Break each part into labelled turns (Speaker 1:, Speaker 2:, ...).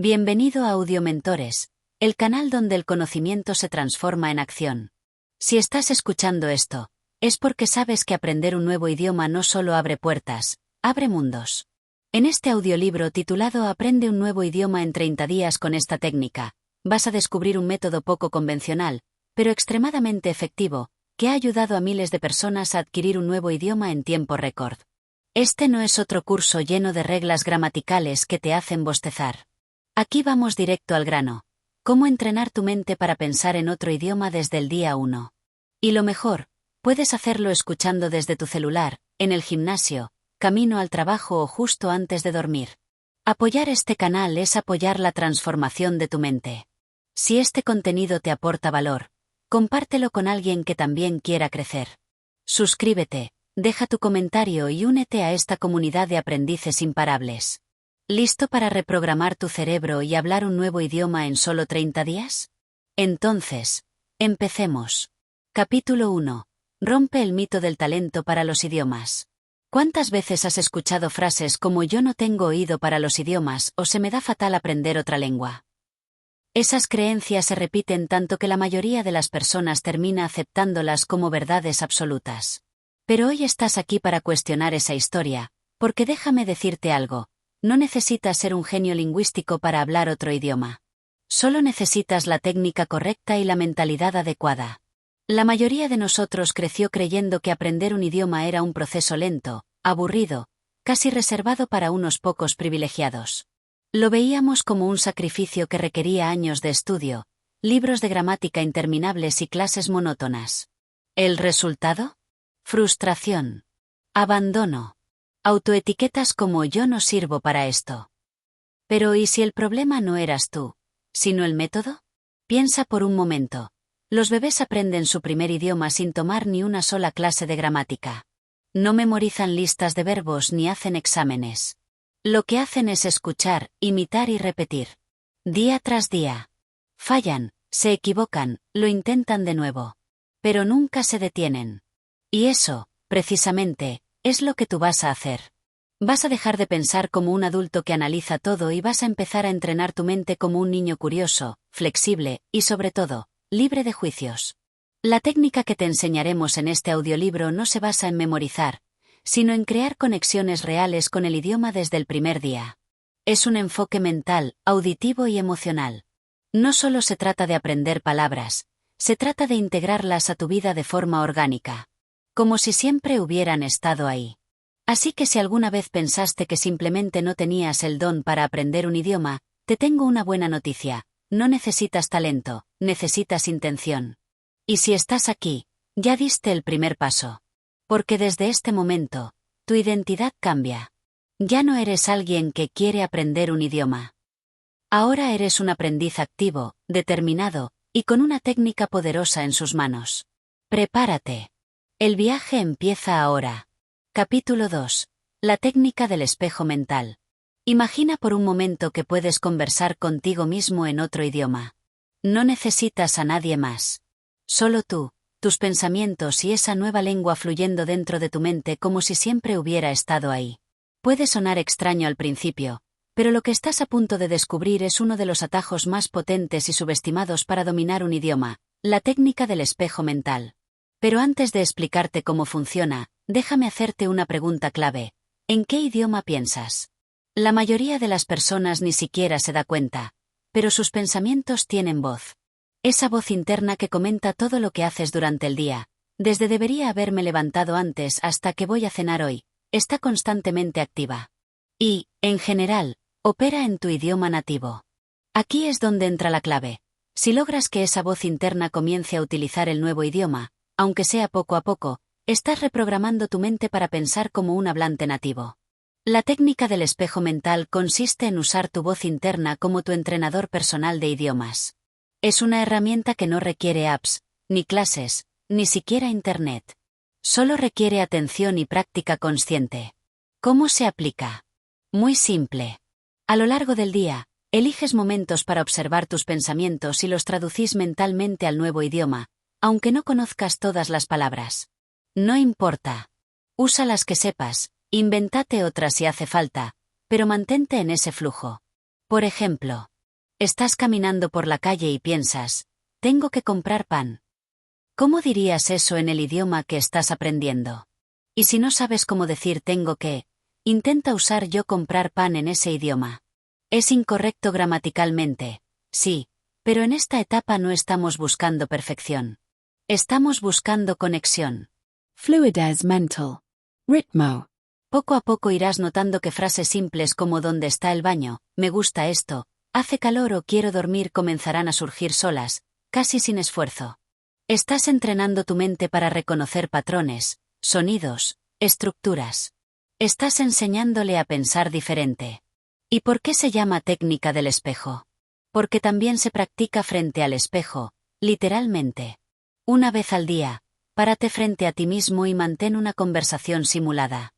Speaker 1: Bienvenido a Audiomentores, el canal donde el conocimiento se transforma en acción. Si estás escuchando esto, es porque sabes que aprender un nuevo idioma no solo abre puertas, abre mundos. En este audiolibro titulado Aprende un nuevo idioma en 30 días con esta técnica, vas a descubrir un método poco convencional, pero extremadamente efectivo, que ha ayudado a miles de personas a adquirir un nuevo idioma en tiempo récord. Este no es otro curso lleno de reglas gramaticales que te hacen bostezar. Aquí vamos directo al grano. Cómo entrenar tu mente para pensar en otro idioma desde el día 1. Y lo mejor, puedes hacerlo escuchando desde tu celular, en el gimnasio, camino al trabajo o justo antes de dormir. Apoyar este canal es apoyar la transformación de tu mente. Si este contenido te aporta valor, compártelo con alguien que también quiera crecer. Suscríbete, deja tu comentario y únete a esta comunidad de aprendices imparables. ¿Listo para reprogramar tu cerebro y hablar un nuevo idioma en solo 30 días? Entonces, empecemos. Capítulo 1. Rompe el mito del talento para los idiomas. ¿Cuántas veces has escuchado frases como yo no tengo oído para los idiomas o se me da fatal aprender otra lengua? Esas creencias se repiten tanto que la mayoría de las personas termina aceptándolas como verdades absolutas. Pero hoy estás aquí para cuestionar esa historia, porque déjame decirte algo. No necesitas ser un genio lingüístico para hablar otro idioma. Solo necesitas la técnica correcta y la mentalidad adecuada. La mayoría de nosotros creció creyendo que aprender un idioma era un proceso lento, aburrido, casi reservado para unos pocos privilegiados. Lo veíamos como un sacrificio que requería años de estudio, libros de gramática interminables y clases monótonas. ¿El resultado? Frustración. Abandono. Autoetiquetas como yo no sirvo para esto. Pero ¿y si el problema no eras tú, sino el método? Piensa por un momento. Los bebés aprenden su primer idioma sin tomar ni una sola clase de gramática. No memorizan listas de verbos ni hacen exámenes. Lo que hacen es escuchar, imitar y repetir. Día tras día. Fallan, se equivocan, lo intentan de nuevo. Pero nunca se detienen. Y eso, precisamente, es lo que tú vas a hacer. Vas a dejar de pensar como un adulto que analiza todo y vas a empezar a entrenar tu mente como un niño curioso, flexible y sobre todo, libre de juicios. La técnica que te enseñaremos en este audiolibro no se basa en memorizar, sino en crear conexiones reales con el idioma desde el primer día. Es un enfoque mental, auditivo y emocional. No solo se trata de aprender palabras, se trata de integrarlas a tu vida de forma orgánica. Como si siempre hubieran estado ahí. Así que si alguna vez pensaste que simplemente no tenías el don para aprender un idioma, te tengo una buena noticia. No necesitas talento, necesitas intención. Y si estás aquí, ya diste el primer paso. Porque desde este momento, tu identidad cambia. Ya no eres alguien que quiere aprender un idioma. Ahora eres un aprendiz activo, determinado, y con una técnica poderosa en sus manos. Prepárate. El viaje empieza ahora. Capítulo 2. La técnica del espejo mental. Imagina por un momento que puedes conversar contigo mismo en otro idioma. No necesitas a nadie más. Solo tú, tus pensamientos y esa nueva lengua fluyendo dentro de tu mente como si siempre hubiera estado ahí. Puede sonar extraño al principio, pero lo que estás a punto de descubrir es uno de los atajos más potentes y subestimados para dominar un idioma, la técnica del espejo mental. Pero antes de explicarte cómo funciona, déjame hacerte una pregunta clave. ¿En qué idioma piensas? La mayoría de las personas ni siquiera se da cuenta, pero sus pensamientos tienen voz. Esa voz interna que comenta todo lo que haces durante el día, desde debería haberme levantado antes hasta que voy a cenar hoy, está constantemente activa. Y, en general, opera en tu idioma nativo. Aquí es donde entra la clave. Si logras que esa voz interna comience a utilizar el nuevo idioma, aunque sea poco a poco, estás reprogramando tu mente para pensar como un hablante nativo. La técnica del espejo mental consiste en usar tu voz interna como tu entrenador personal de idiomas. Es una herramienta que no requiere apps, ni clases, ni siquiera internet. Solo requiere atención y práctica consciente. ¿Cómo se aplica? Muy simple. A lo largo del día, eliges momentos para observar tus pensamientos y los traducís mentalmente al nuevo idioma, aunque no conozcas todas las palabras. No importa. Usa las que sepas, invéntate otras si hace falta, pero mantente en ese flujo. Por ejemplo, estás caminando por la calle y piensas, tengo que comprar pan. ¿Cómo dirías eso en el idioma que estás aprendiendo? Y si no sabes cómo decir tengo que, intenta usar yo comprar pan en ese idioma. Es incorrecto gramaticalmente, sí, pero en esta etapa no estamos buscando perfección. Estamos buscando conexión.
Speaker 2: Fluidez mental. Ritmo.
Speaker 1: Poco a poco irás notando que frases simples como ¿dónde está el baño?, me gusta esto, hace calor o quiero dormir comenzarán a surgir solas, casi sin esfuerzo. Estás entrenando tu mente para reconocer patrones, sonidos, estructuras. Estás enseñándole a pensar diferente. ¿Y por qué se llama técnica del espejo? Porque también se practica frente al espejo, literalmente. Una vez al día, párate frente a ti mismo y mantén una conversación simulada.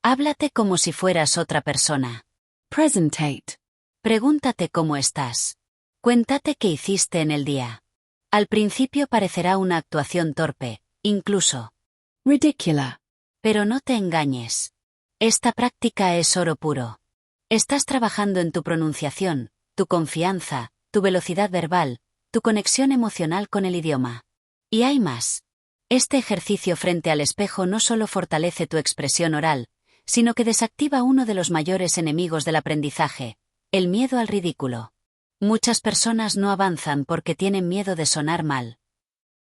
Speaker 1: Háblate como si fueras otra persona.
Speaker 2: Presentate.
Speaker 1: Pregúntate cómo estás. Cuéntate qué hiciste en el día. Al principio parecerá una actuación torpe, incluso
Speaker 2: Ridiculous.
Speaker 1: Pero no te engañes. Esta práctica es oro puro. Estás trabajando en tu pronunciación, tu confianza, tu velocidad verbal, tu conexión emocional con el idioma. Y hay más. Este ejercicio frente al espejo no solo fortalece tu expresión oral, sino que desactiva uno de los mayores enemigos del aprendizaje, el miedo al ridículo. Muchas personas no avanzan porque tienen miedo de sonar mal.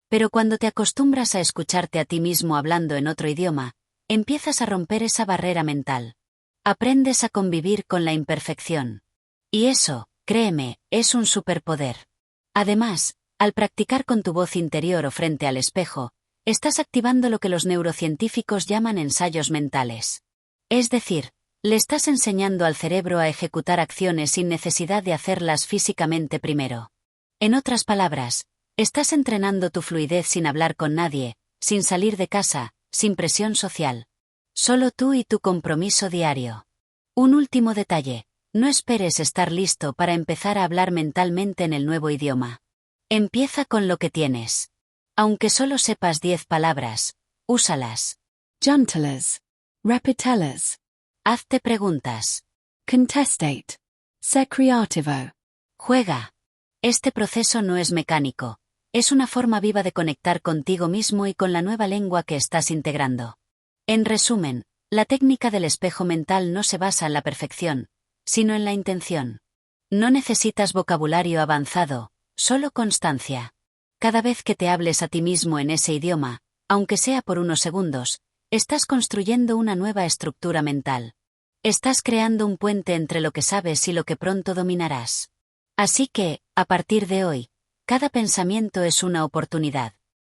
Speaker 1: Pero cuando te acostumbras a escucharte a ti mismo hablando en otro idioma, empiezas a romper esa barrera mental. Aprendes a convivir con la imperfección. Y eso, créeme, es un superpoder. Además, al practicar con tu voz interior o frente al espejo, estás activando lo que los neurocientíficos llaman ensayos mentales. Es decir, le estás enseñando al cerebro a ejecutar acciones sin necesidad de hacerlas físicamente primero. En otras palabras, estás entrenando tu fluidez sin hablar con nadie, sin salir de casa, sin presión social. Solo tú y tu compromiso diario. Un último detalle, no esperes estar listo para empezar a hablar mentalmente en el nuevo idioma. Empieza con lo que tienes. Aunque solo sepas 10 palabras, úsalas.
Speaker 2: Gentles. Repitelas.
Speaker 1: Hazte preguntas.
Speaker 2: Contestate. Sé creativo.
Speaker 1: Juega. Este proceso no es mecánico, es una forma viva de conectar contigo mismo y con la nueva lengua que estás integrando. En resumen, la técnica del espejo mental no se basa en la perfección, sino en la intención. No necesitas vocabulario avanzado, solo constancia. Cada vez que te hables a ti mismo en ese idioma, aunque sea por unos segundos, estás construyendo una nueva estructura mental. Estás creando un puente entre lo que sabes y lo que pronto dominarás. Así que, a partir de hoy, cada pensamiento es una oportunidad.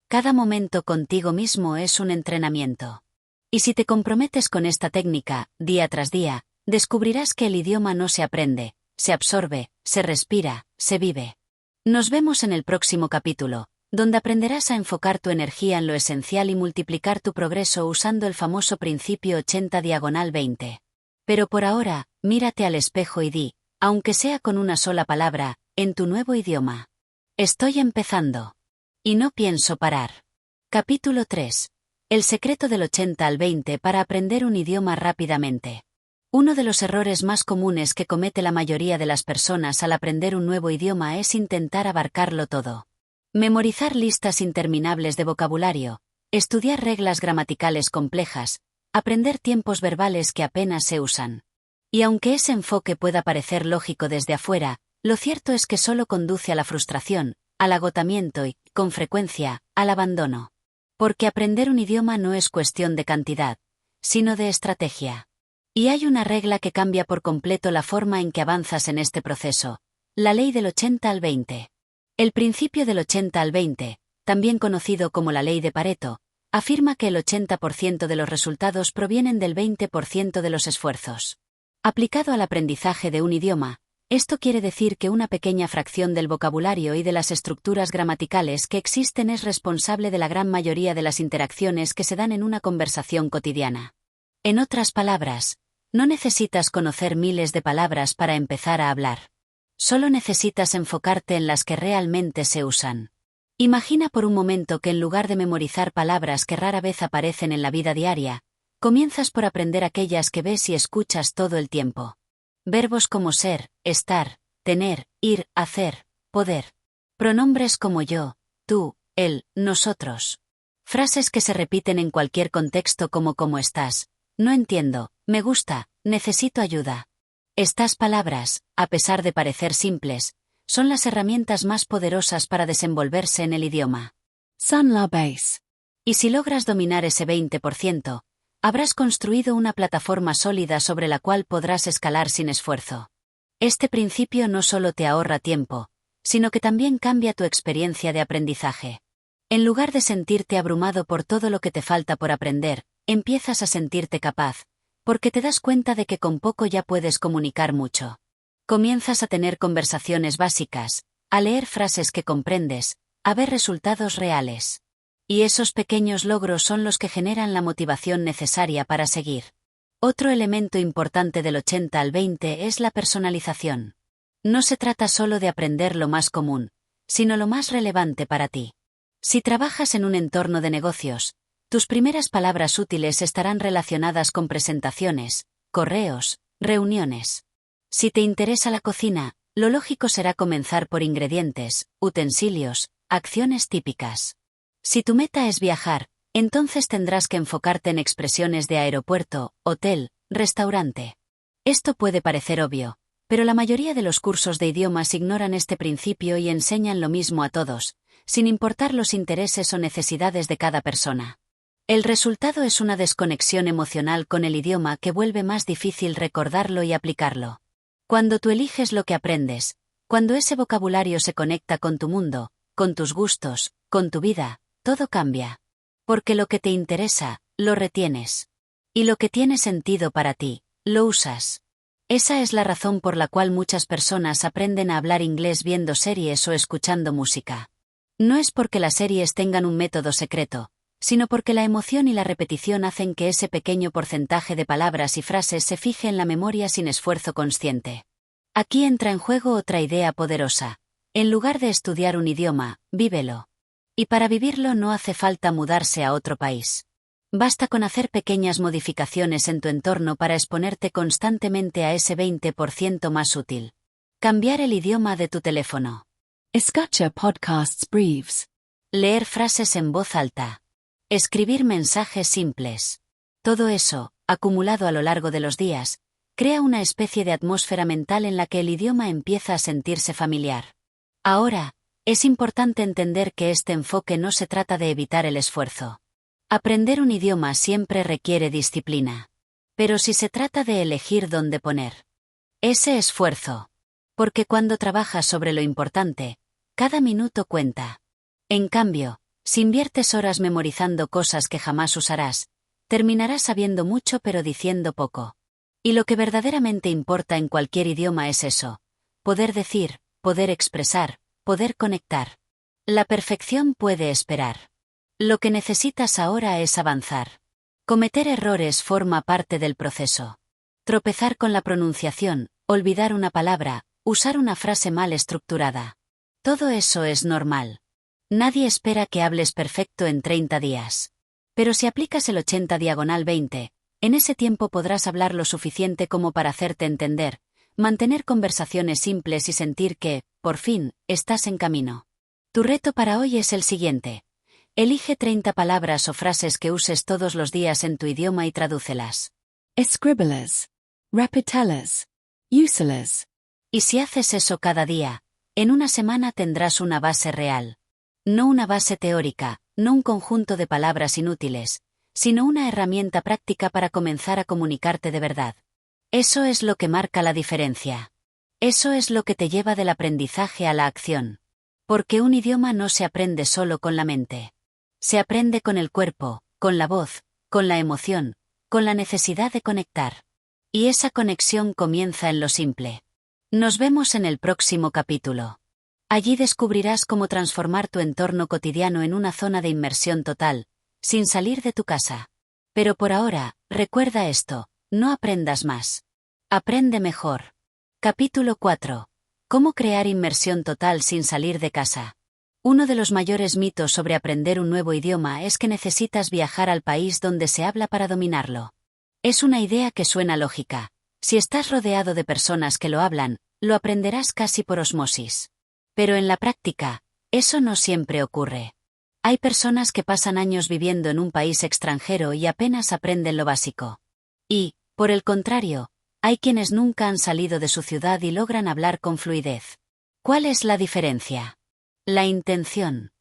Speaker 1: Cada momento contigo mismo es un entrenamiento. Y si te comprometes con esta técnica, día tras día, descubrirás que el idioma no se aprende, se absorbe, se respira, se vive. Nos vemos en el próximo capítulo, donde aprenderás a enfocar tu energía en lo esencial y multiplicar tu progreso usando el famoso principio 80/20. Pero por ahora, mírate al espejo y di, aunque sea con una sola palabra, en tu nuevo idioma. Estoy empezando. Y no pienso parar. Capítulo 3. El secreto del 80/20 para aprender un idioma rápidamente. Uno de los errores más comunes que comete la mayoría de las personas al aprender un nuevo idioma es intentar abarcarlo todo. Memorizar listas interminables de vocabulario, estudiar reglas gramaticales complejas, aprender tiempos verbales que apenas se usan. Y aunque ese enfoque pueda parecer lógico desde afuera, lo cierto es que solo conduce a la frustración, al agotamiento y, con frecuencia, al abandono. Porque aprender un idioma no es cuestión de cantidad, sino de estrategia. Y hay una regla que cambia por completo la forma en que avanzas en este proceso, la ley del 80/20. El principio del 80/20, también conocido como la ley de Pareto, afirma que el 80% de los resultados provienen del 20% de los esfuerzos. Aplicado al aprendizaje de un idioma, esto quiere decir que una pequeña fracción del vocabulario y de las estructuras gramaticales que existen es responsable de la gran mayoría de las interacciones que se dan en una conversación cotidiana. En otras palabras, no necesitas conocer miles de palabras para empezar a hablar. Solo necesitas enfocarte en las que realmente se usan. Imagina por un momento que en lugar de memorizar palabras que rara vez aparecen en la vida diaria, comienzas por aprender aquellas que ves y escuchas todo el tiempo. Verbos como ser, estar, tener, ir, hacer, poder. Pronombres como yo, tú, él, nosotros. Frases que se repiten en cualquier contexto como ¿cómo estás? No entiendo, me gusta, necesito ayuda. Estas palabras, a pesar de parecer simples, son las herramientas más poderosas para desenvolverse en el idioma.
Speaker 2: Sun la base.
Speaker 1: Y si logras dominar ese 20%, habrás construido una plataforma sólida sobre la cual podrás escalar sin esfuerzo. Este principio no solo te ahorra tiempo, sino que también cambia tu experiencia de aprendizaje. En lugar de sentirte abrumado por todo lo que te falta por aprender, empiezas a sentirte capaz, porque te das cuenta de que con poco ya puedes comunicar mucho. Comienzas a tener conversaciones básicas, a leer frases que comprendes, a ver resultados reales. Y esos pequeños logros son los que generan la motivación necesaria para seguir. Otro elemento importante del 80 al 20 es la personalización. No se trata solo de aprender lo más común, sino lo más relevante para ti. Si trabajas en un entorno de negocios, tus primeras palabras útiles estarán relacionadas con presentaciones, correos, reuniones. Si te interesa la cocina, lo lógico será comenzar por ingredientes, utensilios, acciones típicas. Si tu meta es viajar, entonces tendrás que enfocarte en expresiones de aeropuerto, hotel, restaurante. Esto puede parecer obvio, pero la mayoría de los cursos de idiomas ignoran este principio y enseñan lo mismo a todos, sin importar los intereses o necesidades de cada persona. El resultado es una desconexión emocional con el idioma que vuelve más difícil recordarlo y aplicarlo. Cuando tú eliges lo que aprendes, cuando ese vocabulario se conecta con tu mundo, con tus gustos, con tu vida, todo cambia. Porque lo que te interesa, lo retienes. Y lo que tiene sentido para ti, lo usas. Esa es la razón por la cual muchas personas aprenden a hablar inglés viendo series o escuchando música. No es porque las series tengan un método secreto, sino porque la emoción y la repetición hacen que ese pequeño porcentaje de palabras y frases se fije en la memoria sin esfuerzo consciente. Aquí entra en juego otra idea poderosa. En lugar de estudiar un idioma, vívelo. Y para vivirlo no hace falta mudarse a otro país. Basta con hacer pequeñas modificaciones en tu entorno para exponerte constantemente a ese 20% más útil. Cambiar el idioma de tu teléfono.
Speaker 2: Escucha podcasts breves.
Speaker 1: Leer frases en voz alta. Escribir mensajes simples. Todo eso, acumulado a lo largo de los días, crea una especie de atmósfera mental en la que el idioma empieza a sentirse familiar. Ahora, es importante entender que este enfoque no se trata de evitar el esfuerzo. Aprender un idioma siempre requiere disciplina. Pero si se trata de elegir dónde poner ese esfuerzo. Porque cuando trabajas sobre lo importante, cada minuto cuenta. En cambio, si inviertes horas memorizando cosas que jamás usarás, terminarás sabiendo mucho pero diciendo poco. Y lo que verdaderamente importa en cualquier idioma es eso: poder decir, poder expresar, poder conectar. La perfección puede esperar. Lo que necesitas ahora es avanzar. Cometer errores forma parte del proceso. Tropezar con la pronunciación, olvidar una palabra, usar una frase mal estructurada. Todo eso es normal. Nadie espera que hables perfecto en 30 días. Pero si aplicas el 80/20, en ese tiempo podrás hablar lo suficiente como para hacerte entender, mantener conversaciones simples y sentir que, por fin, estás en camino. Tu reto para hoy es el siguiente. Elige 30 palabras o frases que uses todos los días en tu idioma y tradúcelas.
Speaker 2: Escribelas. Repitelas. Úsalas.
Speaker 1: Y si haces eso cada día, en una semana tendrás una base real. No una base teórica, no un conjunto de palabras inútiles, sino una herramienta práctica para comenzar a comunicarte de verdad. Eso es lo que marca la diferencia. Eso es lo que te lleva del aprendizaje a la acción. Porque un idioma no se aprende solo con la mente. Se aprende con el cuerpo, con la voz, con la emoción, con la necesidad de conectar. Y esa conexión comienza en lo simple. Nos vemos en el próximo capítulo. Allí descubrirás cómo transformar tu entorno cotidiano en una zona de inmersión total, sin salir de tu casa. Pero por ahora, recuerda esto: no aprendas más. Aprende mejor. Capítulo 4. ¿Cómo crear inmersión total sin salir de casa? Uno de los mayores mitos sobre aprender un nuevo idioma es que necesitas viajar al país donde se habla para dominarlo. Es una idea que suena lógica, Si estás rodeado de personas que lo hablan, lo aprenderás casi por osmosis. Pero en la práctica, eso no siempre ocurre. Hay personas que pasan años viviendo en un país extranjero y apenas aprenden lo básico. Y, por el contrario, hay quienes nunca han salido de su ciudad y logran hablar con fluidez. ¿Cuál es la diferencia? La intención.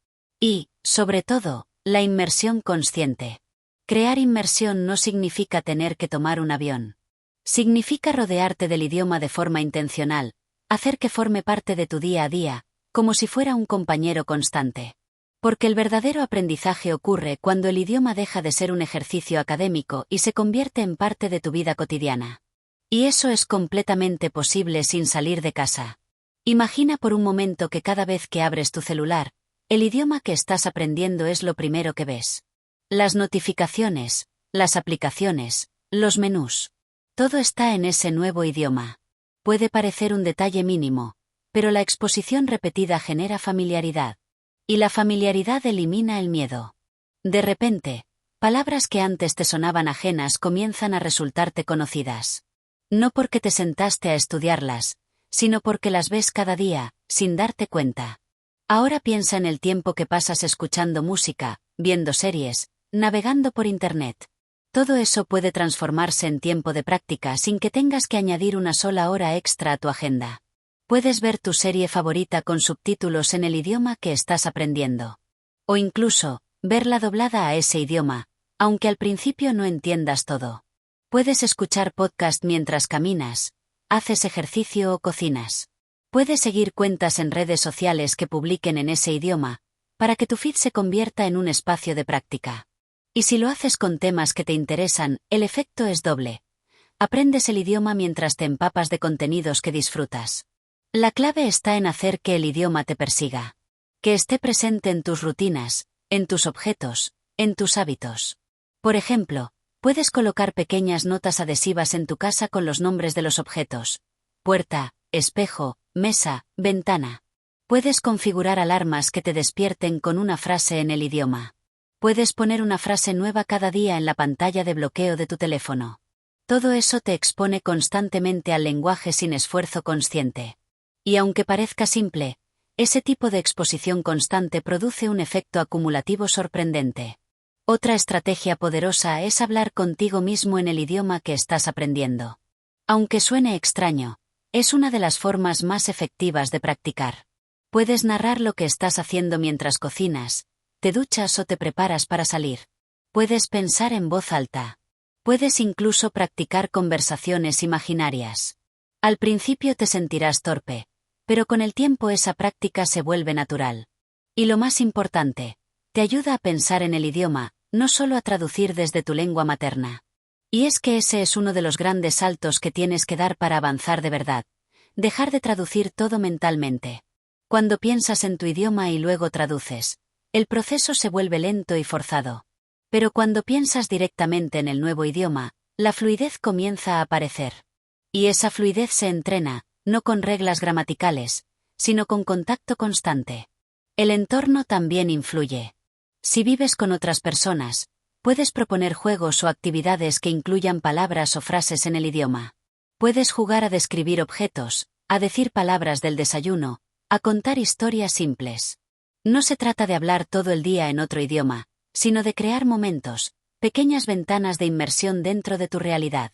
Speaker 1: Y, sobre todo, la inmersión consciente. Crear inmersión no significa tener que tomar un avión. Significa rodearte del idioma de forma intencional, hacer que forme parte de tu día a día, como si fuera un compañero constante. Porque el verdadero aprendizaje ocurre cuando el idioma deja de ser un ejercicio académico y se convierte en parte de tu vida cotidiana. Y eso es completamente posible sin salir de casa. Imagina por un momento que cada vez que abres tu celular, el idioma que estás aprendiendo es lo primero que ves. Las notificaciones, las aplicaciones, los menús. Todo está en ese nuevo idioma. Puede parecer un detalle mínimo, pero la exposición repetida genera familiaridad. Y la familiaridad elimina el miedo. De repente, palabras que antes te sonaban ajenas comienzan a resultarte conocidas. No porque te sentaste a estudiarlas, sino porque las ves cada día, sin darte cuenta. Ahora piensa en el tiempo que pasas escuchando música, viendo series, navegando por Internet. Todo eso puede transformarse en tiempo de práctica sin que tengas que añadir una sola hora extra a tu agenda. Puedes ver tu serie favorita con subtítulos en el idioma que estás aprendiendo. O incluso, verla doblada a ese idioma, aunque al principio no entiendas todo. Puedes escuchar podcast mientras caminas, haces ejercicio o cocinas. Puedes seguir cuentas en redes sociales que publiquen en ese idioma, para que tu feed se convierta en un espacio de práctica. Y si lo haces con temas que te interesan, el efecto es doble. Aprendes el idioma mientras te empapas de contenidos que disfrutas. La clave está en hacer que el idioma te persiga. Que esté presente en tus rutinas, en tus objetos, en tus hábitos. Por ejemplo, puedes colocar pequeñas notas adhesivas en tu casa con los nombres de los objetos. Puerta, espejo, mesa, ventana. Puedes configurar alarmas que te despierten con una frase en el idioma. Puedes poner una frase nueva cada día en la pantalla de bloqueo de tu teléfono. Todo eso te expone constantemente al lenguaje sin esfuerzo consciente. Y aunque parezca simple, ese tipo de exposición constante produce un efecto acumulativo sorprendente. Otra estrategia poderosa es hablar contigo mismo en el idioma que estás aprendiendo. Aunque suene extraño, es una de las formas más efectivas de practicar. Puedes narrar lo que estás haciendo mientras cocinas, te duchas o te preparas para salir. Puedes pensar en voz alta. Puedes incluso practicar conversaciones imaginarias. Al principio te sentirás torpe, pero con el tiempo esa práctica se vuelve natural. Y lo más importante, te ayuda a pensar en el idioma, no solo a traducir desde tu lengua materna. Y es que ese es uno de los grandes saltos que tienes que dar para avanzar de verdad. Dejar de traducir todo mentalmente. Cuando piensas en tu idioma y luego traduces, el proceso se vuelve lento y forzado. Pero cuando piensas directamente en el nuevo idioma, la fluidez comienza a aparecer. Y esa fluidez se entrena, no con reglas gramaticales, sino con contacto constante. El entorno también influye. Si vives con otras personas, puedes proponer juegos o actividades que incluyan palabras o frases en el idioma. Puedes jugar a describir objetos, a decir palabras del desayuno, a contar historias simples. No se trata de hablar todo el día en otro idioma, sino de crear momentos, pequeñas ventanas de inmersión dentro de tu realidad.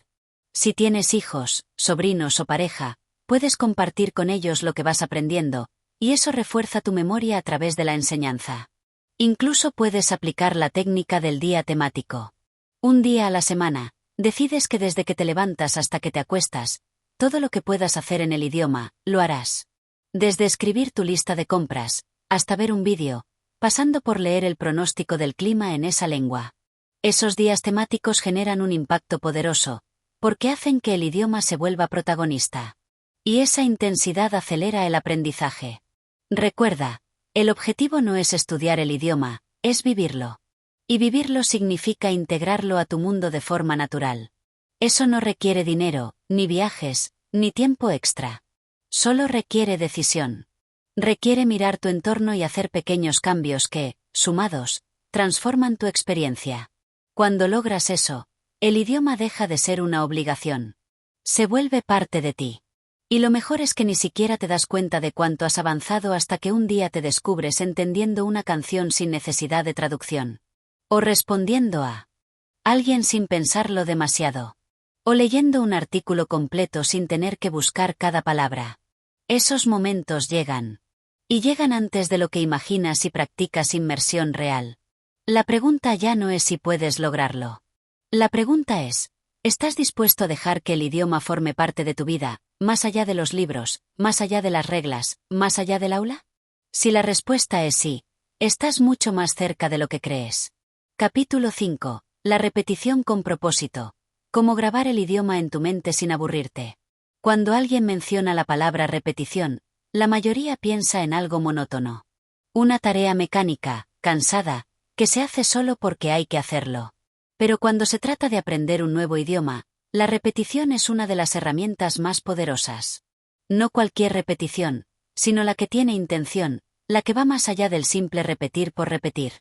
Speaker 1: Si tienes hijos, sobrinos o pareja, puedes compartir con ellos lo que vas aprendiendo, y eso refuerza tu memoria a través de la enseñanza. Incluso puedes aplicar la técnica del día temático. Un día a la semana, decides que desde que te levantas hasta que te acuestas, todo lo que puedas hacer en el idioma, lo harás. Desde escribir tu lista de compras, hasta ver un vídeo, pasando por leer el pronóstico del clima en esa lengua. Esos días temáticos generan un impacto poderoso, porque hacen que el idioma se vuelva protagonista. Y esa intensidad acelera el aprendizaje. Recuerda, el objetivo no es estudiar el idioma, es vivirlo. Y vivirlo significa integrarlo a tu mundo de forma natural. Eso no requiere dinero, ni viajes, ni tiempo extra. Solo requiere decisión. Requiere mirar tu entorno y hacer pequeños cambios que, sumados, transforman tu experiencia. Cuando logras eso, el idioma deja de ser una obligación. Se vuelve parte de ti. Y lo mejor es que ni siquiera te das cuenta de cuánto has avanzado hasta que un día te descubres entendiendo una canción sin necesidad de traducción. O respondiendo a alguien sin pensarlo demasiado. O leyendo un artículo completo sin tener que buscar cada palabra. Esos momentos llegan. Y llegan antes de lo que imaginas si practicas inmersión real. La pregunta ya no es si puedes lograrlo. La pregunta es, ¿estás dispuesto a dejar que el idioma forme parte de tu vida, más allá de los libros, más allá de las reglas, más allá del aula? Si la respuesta es sí, estás mucho más cerca de lo que crees. Capítulo 5. La repetición con propósito. Cómo grabar el idioma en tu mente sin aburrirte. Cuando alguien menciona la palabra repetición, la mayoría piensa en algo monótono. Una tarea mecánica, cansada, que se hace solo porque hay que hacerlo. Pero cuando se trata de aprender un nuevo idioma, la repetición es una de las herramientas más poderosas. No cualquier repetición, sino la que tiene intención, la que va más allá del simple repetir por repetir.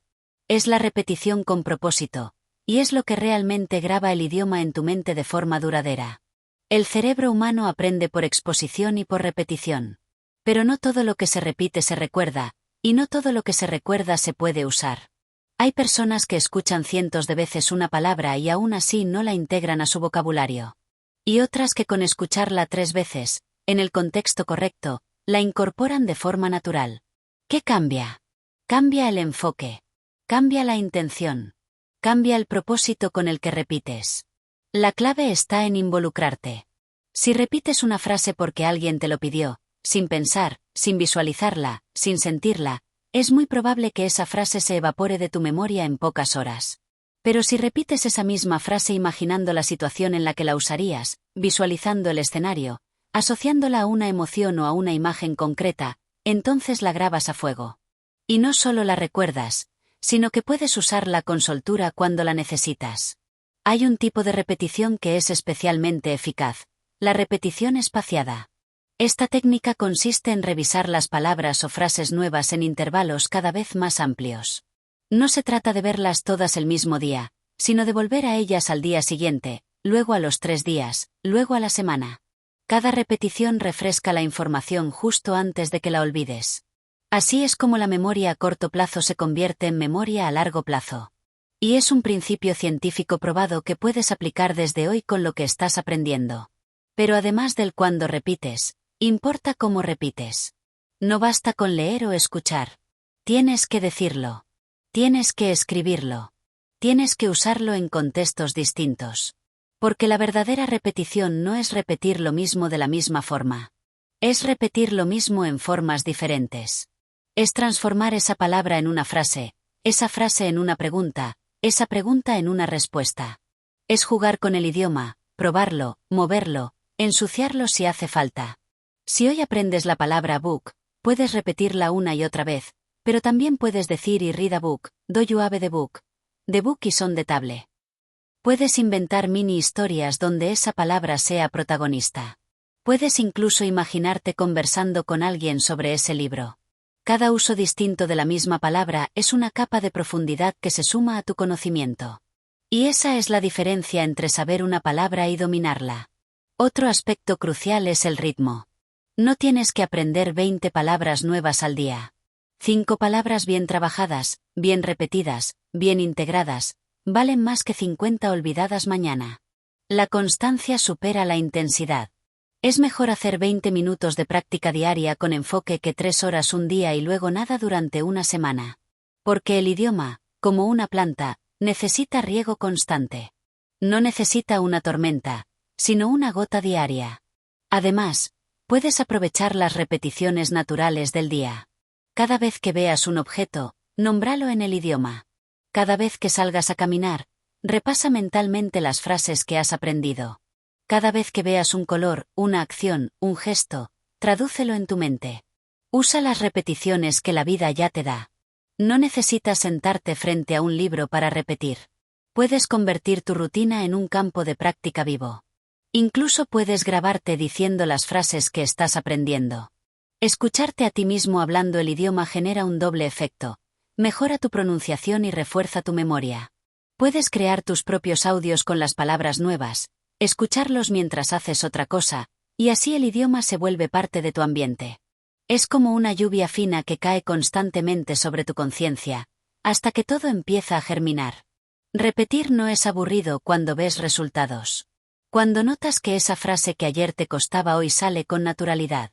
Speaker 1: Es la repetición con propósito, y es lo que realmente graba el idioma en tu mente de forma duradera. El cerebro humano aprende por exposición y por repetición. Pero no todo lo que se repite se recuerda, y no todo lo que se recuerda se puede usar. Hay personas que escuchan cientos de veces una palabra y aún así no la integran a su vocabulario. Y otras que con escucharla 3 veces, en el contexto correcto, la incorporan de forma natural. ¿Qué cambia? Cambia el enfoque. Cambia la intención. Cambia el propósito con el que repites. La clave está en involucrarte. Si repites una frase porque alguien te lo pidió, sin pensar, sin visualizarla, sin sentirla, es muy probable que esa frase se evapore de tu memoria en pocas horas. Pero si repites esa misma frase imaginando la situación en la que la usarías, visualizando el escenario, asociándola a una emoción o a una imagen concreta, entonces la grabas a fuego. Y no solo la recuerdas, sino que puedes usarla con soltura cuando la necesitas. Hay un tipo de repetición que es especialmente eficaz, la repetición espaciada. Esta técnica consiste en revisar las palabras o frases nuevas en intervalos cada vez más amplios. No se trata de verlas todas el mismo día, sino de volver a ellas al día siguiente, luego a los 3 días, luego a la semana. Cada repetición refresca la información justo antes de que la olvides. Así es como la memoria a corto plazo se convierte en memoria a largo plazo. Y es un principio científico probado que puedes aplicar desde hoy con lo que estás aprendiendo. Pero además del cuándo repites, importa cómo repites. No basta con leer o escuchar. Tienes que decirlo. Tienes que escribirlo. Tienes que usarlo en contextos distintos. Porque la verdadera repetición no es repetir lo mismo de la misma forma. Es repetir lo mismo en formas diferentes. Es transformar esa palabra en una frase, esa frase en una pregunta, esa pregunta en una respuesta. Es jugar con el idioma, probarlo, moverlo, ensuciarlo si hace falta. Si hoy aprendes la palabra book, puedes repetirla una y otra vez, pero también puedes decir y read a book, do you have the book? The book is on the table. Puedes inventar mini historias donde esa palabra sea protagonista. Puedes incluso imaginarte conversando con alguien sobre ese libro. Cada uso distinto de la misma palabra es una capa de profundidad que se suma a tu conocimiento. Y esa es la diferencia entre saber una palabra y dominarla. Otro aspecto crucial es el ritmo. No tienes que aprender 20 palabras nuevas al día. 5 palabras bien trabajadas, bien repetidas, bien integradas, valen más que 50 olvidadas mañana. La constancia supera la intensidad. Es mejor hacer 20 minutos de práctica diaria con enfoque que 3 horas un día y luego nada durante una semana. Porque el idioma, como una planta, necesita riego constante. No necesita una tormenta, sino una gota diaria. Además, puedes aprovechar las repeticiones naturales del día. Cada vez que veas un objeto, nómbralo en el idioma. Cada vez que salgas a caminar, repasa mentalmente las frases que has aprendido. Cada vez que veas un color, una acción, un gesto, tradúcelo en tu mente. Usa las repeticiones que la vida ya te da. No necesitas sentarte frente a un libro para repetir. Puedes convertir tu rutina en un campo de práctica vivo. Incluso puedes grabarte diciendo las frases que estás aprendiendo. Escucharte a ti mismo hablando el idioma genera un doble efecto. Mejora tu pronunciación y refuerza tu memoria. Puedes crear tus propios audios con las palabras nuevas, escucharlos mientras haces otra cosa, y así el idioma se vuelve parte de tu ambiente. Es como una lluvia fina que cae constantemente sobre tu conciencia, hasta que todo empieza a germinar. Repetir no es aburrido cuando ves resultados. Cuando notas que esa frase que ayer te costaba hoy sale con naturalidad.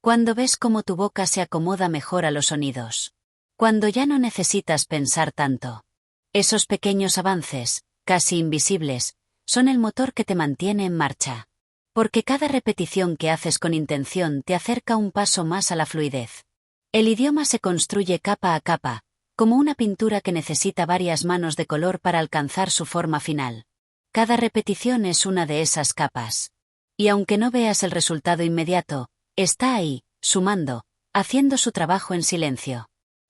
Speaker 1: Cuando ves cómo tu boca se acomoda mejor a los sonidos. Cuando ya no necesitas pensar tanto. Esos pequeños avances, casi invisibles, son el motor que te mantiene en marcha. Porque cada repetición que haces con intención te acerca un paso más a la fluidez. El idioma se construye capa a capa, como una pintura que necesita varias manos de color para alcanzar su forma final. Cada repetición es una de esas capas. Y aunque no veas el resultado inmediato, está ahí, sumando, haciendo su trabajo en silencio.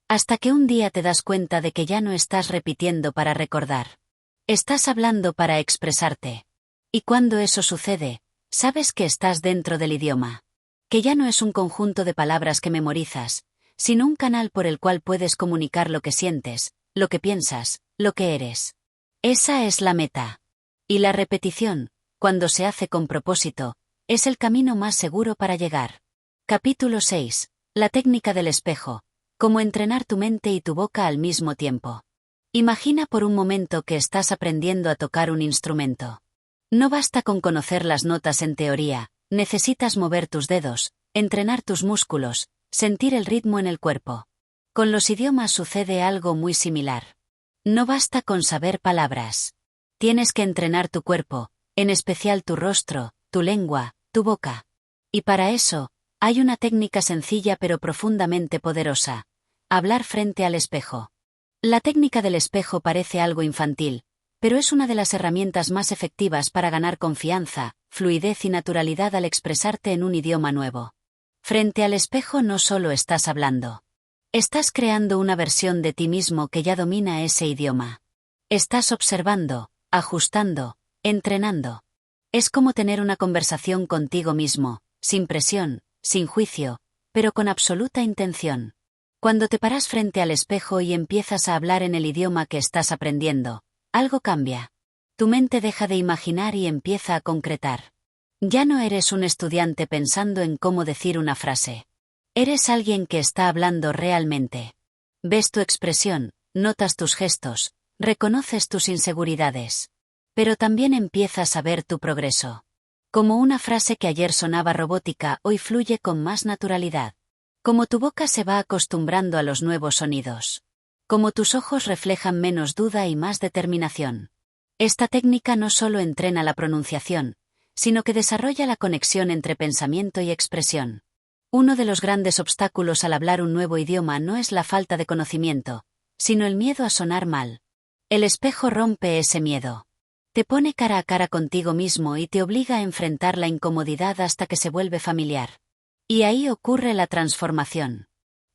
Speaker 1: Hasta que un día te das cuenta de que ya no estás repitiendo para recordar. Estás hablando para expresarte. Y cuando eso sucede, sabes que estás dentro del idioma. Que ya no es un conjunto de palabras que memorizas, sino un canal por el cual puedes comunicar lo que sientes, lo que piensas, lo que eres. Esa es la meta. Y la repetición, cuando se hace con propósito, es el camino más seguro para llegar. Capítulo 6. La técnica del espejo. Cómo entrenar tu mente y tu boca al mismo tiempo. Imagina por un momento que estás aprendiendo a tocar un instrumento. No basta con conocer las notas en teoría, necesitas mover tus dedos, entrenar tus músculos, sentir el ritmo en el cuerpo. Con los idiomas sucede algo muy similar. No basta con saber palabras. Tienes que entrenar tu cuerpo, en especial tu rostro, tu lengua, tu boca. Y para eso, hay una técnica sencilla pero profundamente poderosa. Hablar frente al espejo. La técnica del espejo parece algo infantil, pero es una de las herramientas más efectivas para ganar confianza, fluidez y naturalidad al expresarte en un idioma nuevo. Frente al espejo no solo estás hablando. Estás creando una versión de ti mismo que ya domina ese idioma. Estás observando, ajustando, entrenando. Es como tener una conversación contigo mismo, sin presión, sin juicio, pero con absoluta intención. Cuando te paras frente al espejo y empiezas a hablar en el idioma que estás aprendiendo, algo cambia. Tu mente deja de imaginar y empieza a concretar. Ya no eres un estudiante pensando en cómo decir una frase. Eres alguien que está hablando realmente. Ves tu expresión, notas tus gestos, reconoces tus inseguridades. Pero también empiezas a ver tu progreso. Como una frase que ayer sonaba robótica, hoy fluye con más naturalidad. Como tu boca se va acostumbrando a los nuevos sonidos. Como tus ojos reflejan menos duda y más determinación. Esta técnica no solo entrena la pronunciación, sino que desarrolla la conexión entre pensamiento y expresión. Uno de los grandes obstáculos al hablar un nuevo idioma no es la falta de conocimiento, sino el miedo a sonar mal. El espejo rompe ese miedo. Te pone cara a cara contigo mismo y te obliga a enfrentar la incomodidad hasta que se vuelve familiar. Y ahí ocurre la transformación.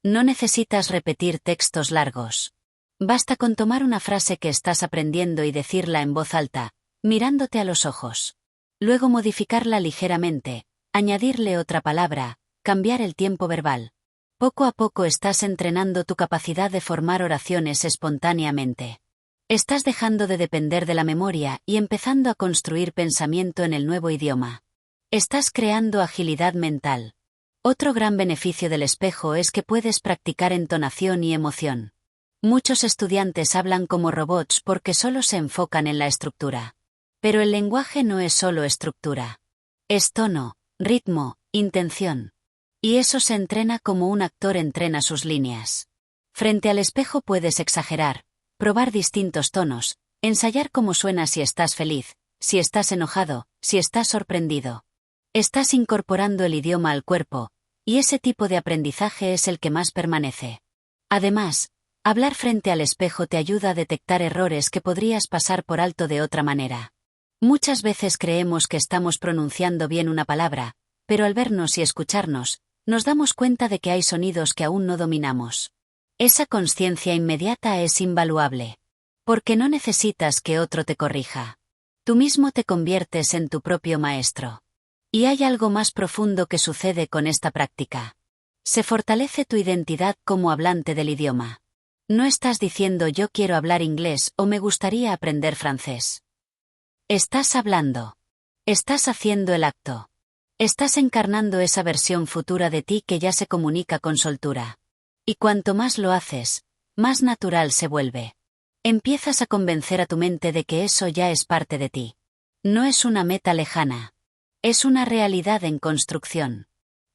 Speaker 1: No necesitas repetir textos largos. Basta con tomar una frase que estás aprendiendo y decirla en voz alta, mirándote a los ojos. Luego modificarla ligeramente, añadirle otra palabra, cambiar el tiempo verbal. Poco a poco estás entrenando tu capacidad de formar oraciones espontáneamente. Estás dejando de depender de la memoria y empezando a construir pensamiento en el nuevo idioma. Estás creando agilidad mental. Otro gran beneficio del espejo es que puedes practicar entonación y emoción. Muchos estudiantes hablan como robots porque solo se enfocan en la estructura. Pero el lenguaje no es solo estructura. Es tono, ritmo, intención. Y eso se entrena como un actor entrena sus líneas. Frente al espejo puedes exagerar, probar distintos tonos, ensayar cómo suena si estás feliz, si estás enojado, si estás sorprendido. Estás incorporando el idioma al cuerpo, y ese tipo de aprendizaje es el que más permanece. Además, hablar frente al espejo te ayuda a detectar errores que podrías pasar por alto de otra manera. Muchas veces creemos que estamos pronunciando bien una palabra, pero al vernos y escucharnos, nos damos cuenta de que hay sonidos que aún no dominamos. Esa consciencia inmediata es invaluable. Porque no necesitas que otro te corrija. Tú mismo te conviertes en tu propio maestro. Y hay algo más profundo que sucede con esta práctica. Se fortalece tu identidad como hablante del idioma. No estás diciendo yo quiero hablar inglés o me gustaría aprender francés. Estás hablando. Estás haciendo el acto. Estás encarnando esa versión futura de ti que ya se comunica con soltura. Y cuanto más lo haces, más natural se vuelve. Empiezas a convencer a tu mente de que eso ya es parte de ti. No es una meta lejana. Es una realidad en construcción.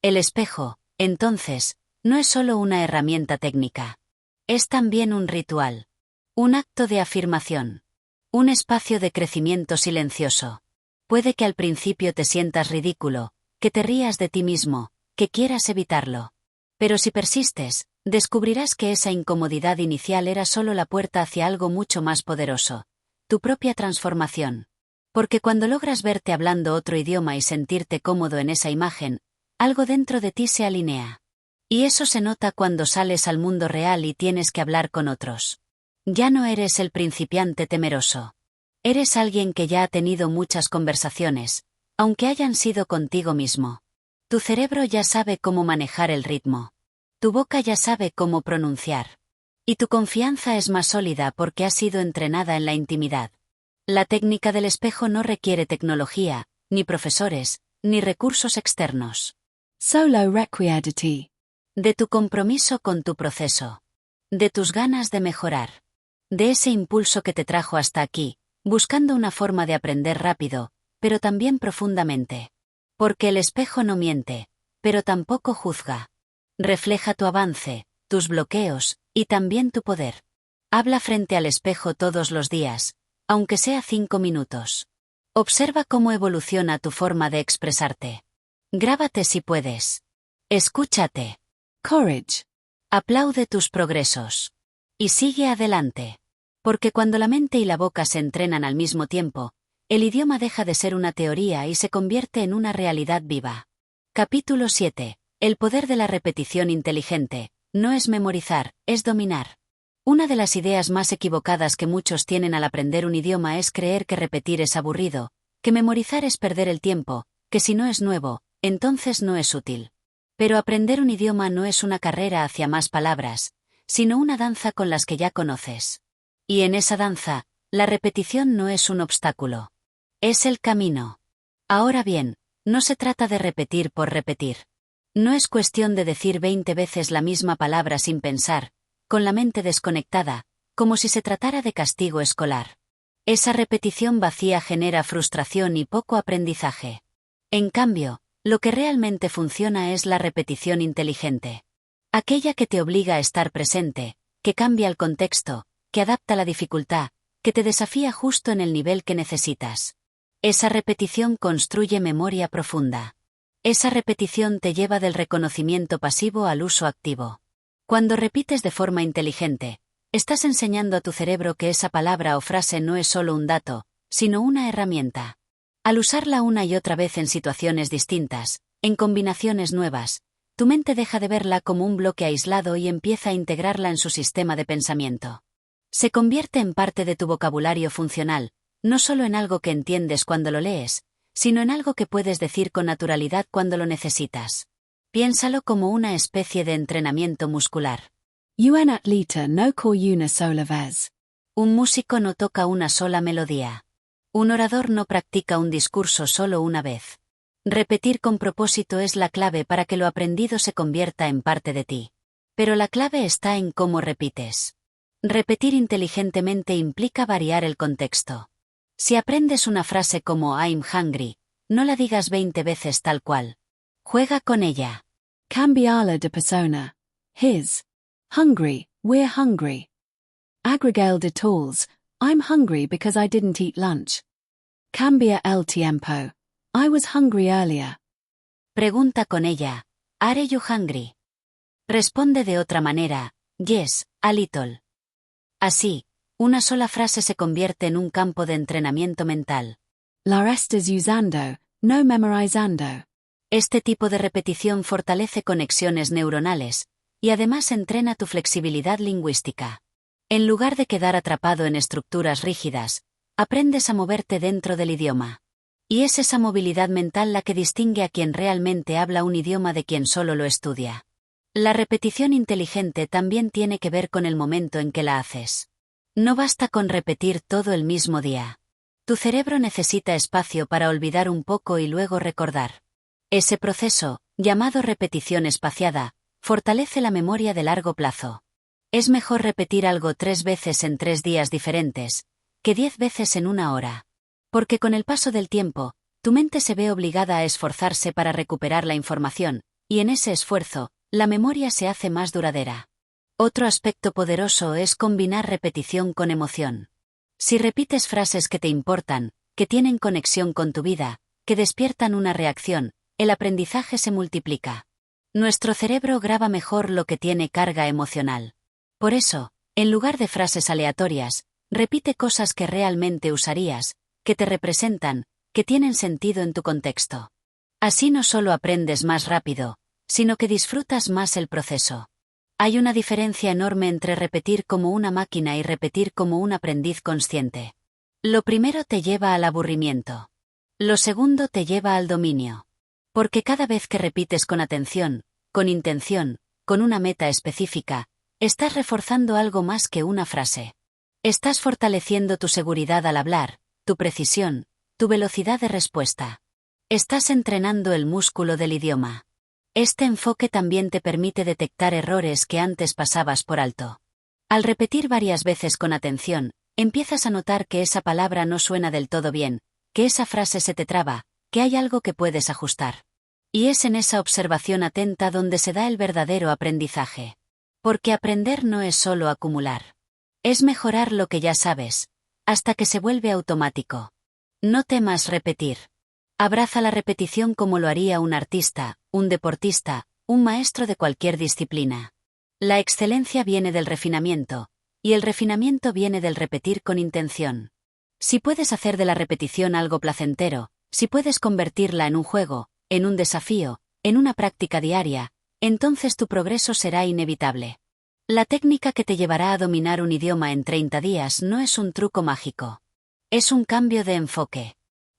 Speaker 1: El espejo, entonces, no es solo una herramienta técnica. Es también un ritual. Un acto de afirmación. Un espacio de crecimiento silencioso. Puede que al principio te sientas ridículo, que te rías de ti mismo, que quieras evitarlo. Pero si persistes, descubrirás que esa incomodidad inicial era solo la puerta hacia algo mucho más poderoso. Tu propia transformación. Porque cuando logras verte hablando otro idioma y sentirte cómodo en esa imagen, algo dentro de ti se alinea. Y eso se nota cuando sales al mundo real y tienes que hablar con otros. Ya no eres el principiante temeroso. Eres alguien que ya ha tenido muchas conversaciones, aunque hayan sido contigo mismo. Tu cerebro ya sabe cómo manejar el ritmo. Tu boca ya sabe cómo pronunciar. Y tu confianza es más sólida porque ha sido entrenada en la intimidad. La técnica del espejo no requiere tecnología, ni profesores, ni recursos externos.
Speaker 2: Solo requiere de ti.
Speaker 1: De tu compromiso con tu proceso. De tus ganas de mejorar. De ese impulso que te trajo hasta aquí, buscando una forma de aprender rápido, pero también profundamente. Porque el espejo no miente, pero tampoco juzga. Refleja tu avance, tus bloqueos, y también tu poder. Habla frente al espejo todos los días, aunque sea 5 minutos. Observa cómo evoluciona tu forma de expresarte. Grábate si puedes. Escúchate.
Speaker 2: Courage.
Speaker 1: Aplaude tus progresos. Y sigue adelante. Porque cuando la mente y la boca se entrenan al mismo tiempo, el idioma deja de ser una teoría y se convierte en una realidad viva. Capítulo 7. El poder de la repetición inteligente. No es memorizar, es dominar. Una de las ideas más equivocadas que muchos tienen al aprender un idioma es creer que repetir es aburrido, que memorizar es perder el tiempo, que si no es nuevo, entonces no es útil. Pero aprender un idioma no es una carrera hacia más palabras, sino una danza con las que ya conoces. Y en esa danza, la repetición no es un obstáculo. Es el camino. Ahora bien, no se trata de repetir por repetir. No es cuestión de decir 20 veces la misma palabra sin pensar, con la mente desconectada, como si se tratara de castigo escolar. Esa repetición vacía genera frustración y poco aprendizaje. En cambio, lo que realmente funciona es la repetición inteligente. Aquella que te obliga a estar presente, que cambia el contexto, que adapta la dificultad, que te desafía justo en el nivel que necesitas. Esa repetición construye memoria profunda. Esa repetición te lleva del reconocimiento pasivo al uso activo. Cuando repites de forma inteligente, estás enseñando a tu cerebro que esa palabra o frase no es solo un dato, sino una herramienta. Al usarla una y otra vez en situaciones distintas, en combinaciones nuevas, tu mente deja de verla como un bloque aislado y empieza a integrarla en su sistema de pensamiento. Se convierte en parte de tu vocabulario funcional, no solo en algo que entiendes cuando lo lees, sino en algo que puedes decir con naturalidad cuando lo necesitas. Piénsalo como una especie de entrenamiento muscular.
Speaker 2: Un atleta no corre una sola vez.
Speaker 1: Un músico no toca una sola melodía. Un orador no practica un discurso solo una vez. Repetir con propósito es la clave para que lo aprendido se convierta en parte de ti. Pero la clave está en cómo repites. Repetir inteligentemente implica variar el contexto. Si aprendes una frase como I'm hungry, no la digas 20 veces tal cual. Juega con ella.
Speaker 2: Cambiarla de persona. His. Hungry, we're hungry. Agregar de tools. I'm hungry because I didn't eat lunch. Cambia el tiempo. I was hungry earlier.
Speaker 1: Pregunta con ella. Are you hungry? Responde de otra manera. Yes, a little. Así, una sola frase se convierte en un campo de entrenamiento mental.
Speaker 2: La estás usando, no memorizando.
Speaker 1: Este tipo de repetición fortalece conexiones neuronales, y además entrena tu flexibilidad lingüística. En lugar de quedar atrapado en estructuras rígidas, aprendes a moverte dentro del idioma. Y es esa movilidad mental la que distingue a quien realmente habla un idioma de quien solo lo estudia. La repetición inteligente también tiene que ver con el momento en que la haces. No basta con repetir todo el mismo día. Tu cerebro necesita espacio para olvidar un poco y luego recordar. Ese proceso, llamado repetición espaciada, fortalece la memoria de largo plazo. Es mejor repetir algo 3 veces en 3 días diferentes, que 10 veces en 1 hora. Porque con el paso del tiempo, tu mente se ve obligada a esforzarse para recuperar la información, y en ese esfuerzo, la memoria se hace más duradera. Otro aspecto poderoso es combinar repetición con emoción. Si repites frases que te importan, que tienen conexión con tu vida, que despiertan una reacción, el aprendizaje se multiplica. Nuestro cerebro graba mejor lo que tiene carga emocional. Por eso, en lugar de frases aleatorias, repite cosas que realmente usarías, que te representan, que tienen sentido en tu contexto. Así no solo aprendes más rápido, sino que disfrutas más el proceso. Hay una diferencia enorme entre repetir como una máquina y repetir como un aprendiz consciente. Lo primero te lleva al aburrimiento. Lo segundo te lleva al dominio. Porque cada vez que repites con atención, con intención, con una meta específica, estás reforzando algo más que una frase. Estás fortaleciendo tu seguridad al hablar, tu precisión, tu velocidad de respuesta. Estás entrenando el músculo del idioma. Este enfoque también te permite detectar errores que antes pasabas por alto. Al repetir varias veces con atención, empiezas a notar que esa palabra no suena del todo bien, que esa frase se te traba, que hay algo que puedes ajustar. Y es en esa observación atenta donde se da el verdadero aprendizaje. Porque aprender no es solo acumular. Es mejorar lo que ya sabes, hasta que se vuelve automático. No temas repetir. Abraza la repetición como lo haría un artista, un deportista, un maestro de cualquier disciplina. La excelencia viene del refinamiento, y el refinamiento viene del repetir con intención. Si puedes hacer de la repetición algo placentero, si puedes convertirla en un juego, en un desafío, en una práctica diaria, entonces tu progreso será inevitable. La técnica que te llevará a dominar un idioma en 30 días no es un truco mágico. Es un cambio de enfoque.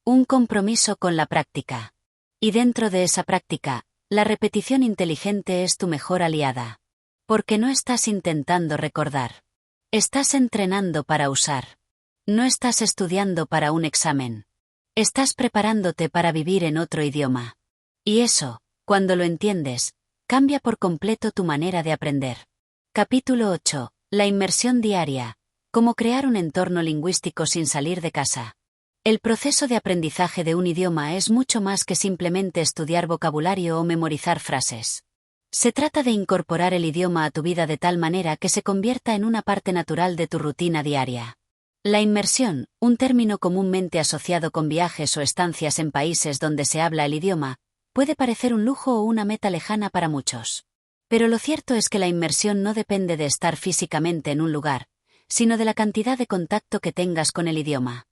Speaker 1: Un compromiso con la práctica. Y dentro de esa práctica, la repetición inteligente es tu mejor aliada. Porque no estás intentando recordar. Estás entrenando para usar. No estás estudiando para un examen. Estás preparándote para vivir en otro idioma. Y eso, cuando lo entiendes, cambia por completo tu manera de aprender. Capítulo 8. La inmersión diaria. Cómo crear un entorno lingüístico sin salir de casa. El proceso de aprendizaje de un idioma es mucho más que simplemente estudiar vocabulario o memorizar frases. Se trata de incorporar el idioma a tu vida de tal manera que se convierta en una parte natural de tu rutina diaria. La inmersión, un término comúnmente asociado con viajes o estancias en países donde se habla el idioma, puede parecer un lujo o una meta lejana para muchos. Pero lo cierto es que la inmersión no depende de estar físicamente en un lugar, sino de la cantidad de contacto que tengas con el idioma.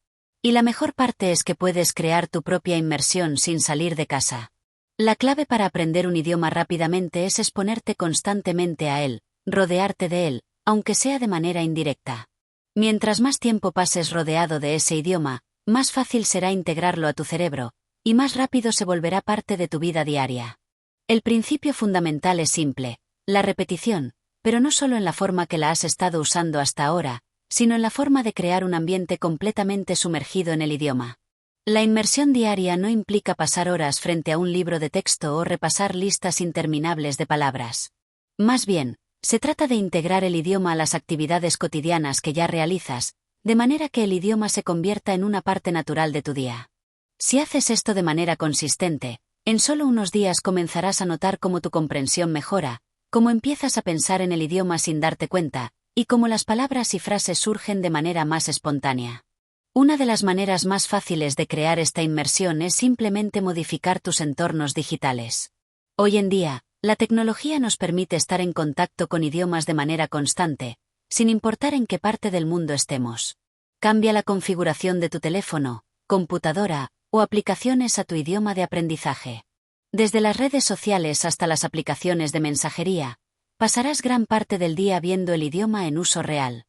Speaker 1: Y la mejor parte es que puedes crear tu propia inmersión sin salir de casa. La clave para aprender un idioma rápidamente es exponerte constantemente a él, rodearte de él, aunque sea de manera indirecta. Mientras más tiempo pases rodeado de ese idioma, más fácil será integrarlo a tu cerebro, y más rápido se volverá parte de tu vida diaria. El principio fundamental es simple, la repetición, pero no solo en la forma que la has estado usando hasta ahora, sino en la forma de crear un ambiente completamente sumergido en el idioma. La inmersión diaria no implica pasar horas frente a un libro de texto o repasar listas interminables de palabras. Más bien, se trata de integrar el idioma a las actividades cotidianas que ya realizas, de manera que el idioma se convierta en una parte natural de tu día. Si haces esto de manera consistente, en solo unos días comenzarás a notar cómo tu comprensión mejora, cómo empiezas a pensar en el idioma sin darte cuenta, y cómo las palabras y frases surgen de manera más espontánea. Una de las maneras más fáciles de crear esta inmersión es simplemente modificar tus entornos digitales. Hoy en día, la tecnología nos permite estar en contacto con idiomas de manera constante, sin importar en qué parte del mundo estemos. Cambia la configuración de tu teléfono, computadora o aplicaciones a tu idioma de aprendizaje. Desde las redes sociales hasta las aplicaciones de mensajería, pasarás gran parte del día viendo el idioma en uso real.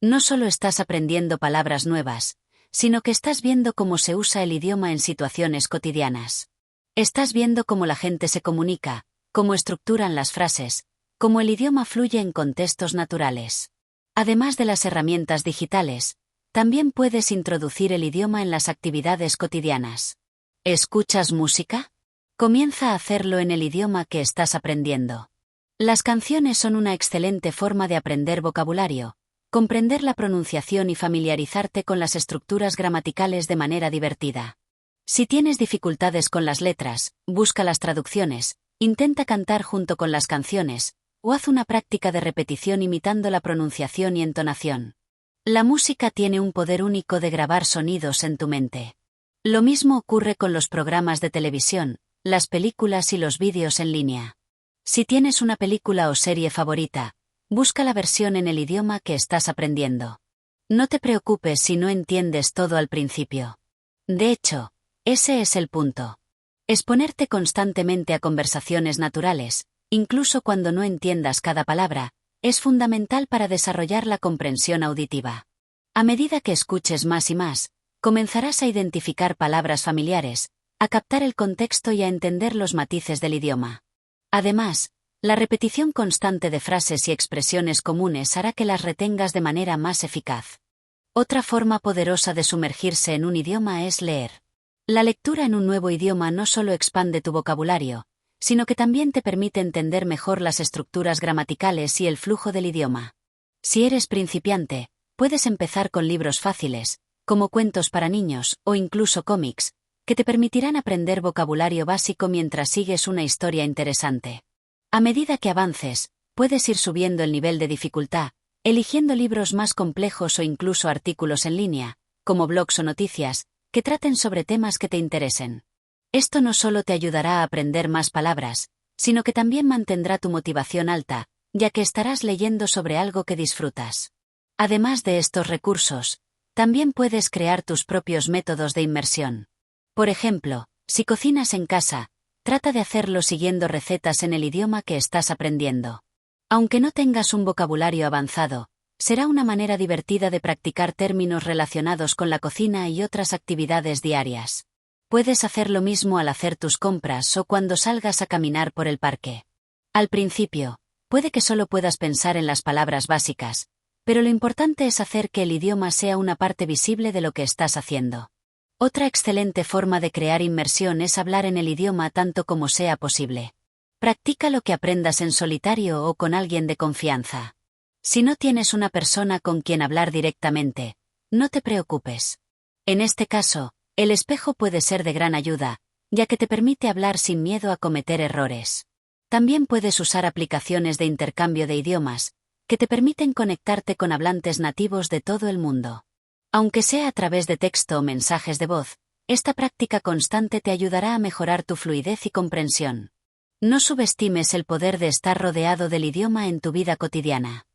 Speaker 1: No solo estás aprendiendo palabras nuevas, sino que estás viendo cómo se usa el idioma en situaciones cotidianas. Estás viendo cómo la gente se comunica, cómo estructuran las frases, cómo el idioma fluye en contextos naturales. Además de las herramientas digitales, También puedes introducir el idioma en las actividades cotidianas. ¿Escuchas música? Comienza a hacerlo en el idioma que estás aprendiendo. Las canciones son una excelente forma de aprender vocabulario, comprender la pronunciación y familiarizarte con las estructuras gramaticales de manera divertida. Si tienes dificultades con las letras, busca las traducciones, intenta cantar junto con las canciones, o haz una práctica de repetición imitando la pronunciación y entonación. La música tiene un poder único de grabar sonidos en tu mente. Lo mismo ocurre con los programas de televisión, las películas y los vídeos en línea. Si tienes una película o serie favorita, busca la versión en el idioma que estás aprendiendo. No te preocupes si no entiendes todo al principio. De hecho, ese es el punto. Exponerte constantemente a conversaciones naturales, incluso cuando no entiendas cada palabra, es fundamental para desarrollar la comprensión auditiva. A medida que escuches más y más, comenzarás a identificar palabras familiares, a captar el contexto y a entender los matices del idioma. Además, la repetición constante de frases y expresiones comunes hará que las retengas de manera más eficaz. Otra forma poderosa de sumergirse en un idioma es leer. La lectura en un nuevo idioma no solo expande tu vocabulario, sino que también te permite entender mejor las estructuras gramaticales y el flujo del idioma. Si eres principiante, puedes empezar con libros fáciles, como cuentos para niños o incluso cómics, que te permitirán aprender vocabulario básico mientras sigues una historia interesante. A medida que avances, puedes ir subiendo el nivel de dificultad, eligiendo libros más complejos o incluso artículos en línea, como blogs o noticias, que traten sobre temas que te interesen. Esto no solo te ayudará a aprender más palabras, sino que también mantendrá tu motivación alta, ya que estarás leyendo sobre algo que disfrutas. Además de estos recursos, también puedes crear tus propios métodos de inmersión. Por ejemplo, si cocinas en casa, trata de hacerlo siguiendo recetas en el idioma que estás aprendiendo. Aunque no tengas un vocabulario avanzado, será una manera divertida de practicar términos relacionados con la cocina y otras actividades diarias. Puedes hacer lo mismo al hacer tus compras o cuando salgas a caminar por el parque. Al principio, puede que solo puedas pensar en las palabras básicas, pero lo importante es hacer que el idioma sea una parte visible de lo que estás haciendo. Otra excelente forma de crear inmersión es hablar en el idioma tanto como sea posible. Practica lo que aprendas en solitario o con alguien de confianza. Si no tienes una persona con quien hablar directamente, no te preocupes. En este caso, el espejo puede ser de gran ayuda, ya que te permite hablar sin miedo a cometer errores. También puedes usar aplicaciones de intercambio de idiomas, que te permiten conectarte con hablantes nativos de todo el mundo. Aunque sea a través de texto o mensajes de voz, esta práctica constante te ayudará a mejorar tu fluidez y comprensión. No subestimes el poder de estar rodeado del idioma en tu vida cotidiana.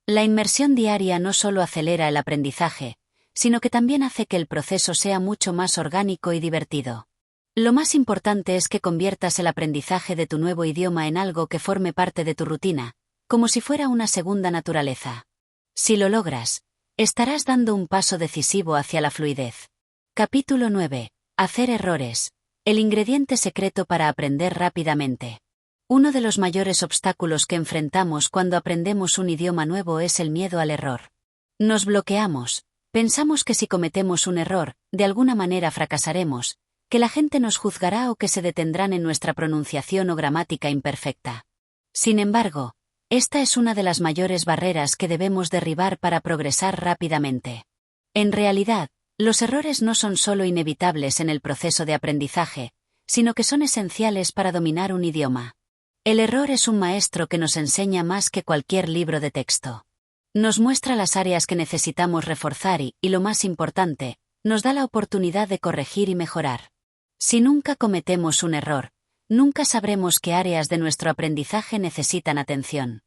Speaker 1: La inmersión diaria no solo acelera el aprendizaje, sino que también hace que el proceso sea mucho más orgánico y divertido. Lo más importante es que conviertas el aprendizaje de tu nuevo idioma en algo que forme parte de tu rutina, como si fuera una segunda naturaleza. Si lo logras, estarás dando un paso decisivo hacia la fluidez. Capítulo 9. Hacer errores. El ingrediente secreto para aprender rápidamente. Uno de los mayores obstáculos que enfrentamos cuando aprendemos un idioma nuevo es el miedo al error. Nos bloqueamos, pensamos que si cometemos un error, de alguna manera fracasaremos, que la gente nos juzgará o que se detendrán en nuestra pronunciación o gramática imperfecta. Sin embargo, esta es una de las mayores barreras que debemos derribar para progresar rápidamente. En realidad, los errores no son solo inevitables en el proceso de aprendizaje, sino que son esenciales para dominar un idioma. El error es un maestro que nos enseña más que cualquier libro de texto. Nos muestra las áreas que necesitamos reforzar y, lo más importante, nos da la oportunidad de corregir y mejorar. Si nunca cometemos un error, nunca sabremos qué áreas de nuestro aprendizaje necesitan atención.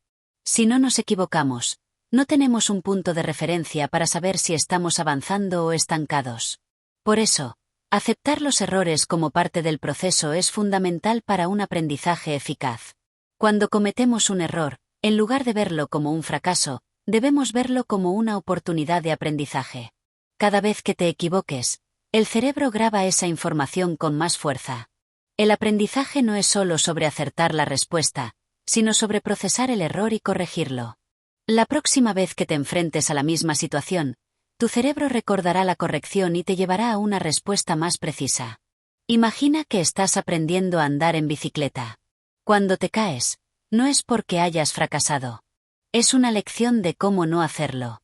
Speaker 1: Si no nos equivocamos, no tenemos un punto de referencia para saber si estamos avanzando o estancados. Por eso, aceptar los errores como parte del proceso es fundamental para un aprendizaje eficaz. Cuando cometemos un error, en lugar de verlo como un fracaso, debemos verlo como una oportunidad de aprendizaje. Cada vez que te equivoques, el cerebro graba esa información con más fuerza. El aprendizaje no es solo sobre acertar la respuesta, sino sobre procesar el error y corregirlo. La próxima vez que te enfrentes a la misma situación, Tu cerebro recordará la corrección y te llevará a una respuesta más precisa. Imagina que estás aprendiendo a andar en bicicleta. Cuando te caes, no es porque hayas fracasado. Es una lección de cómo no hacerlo.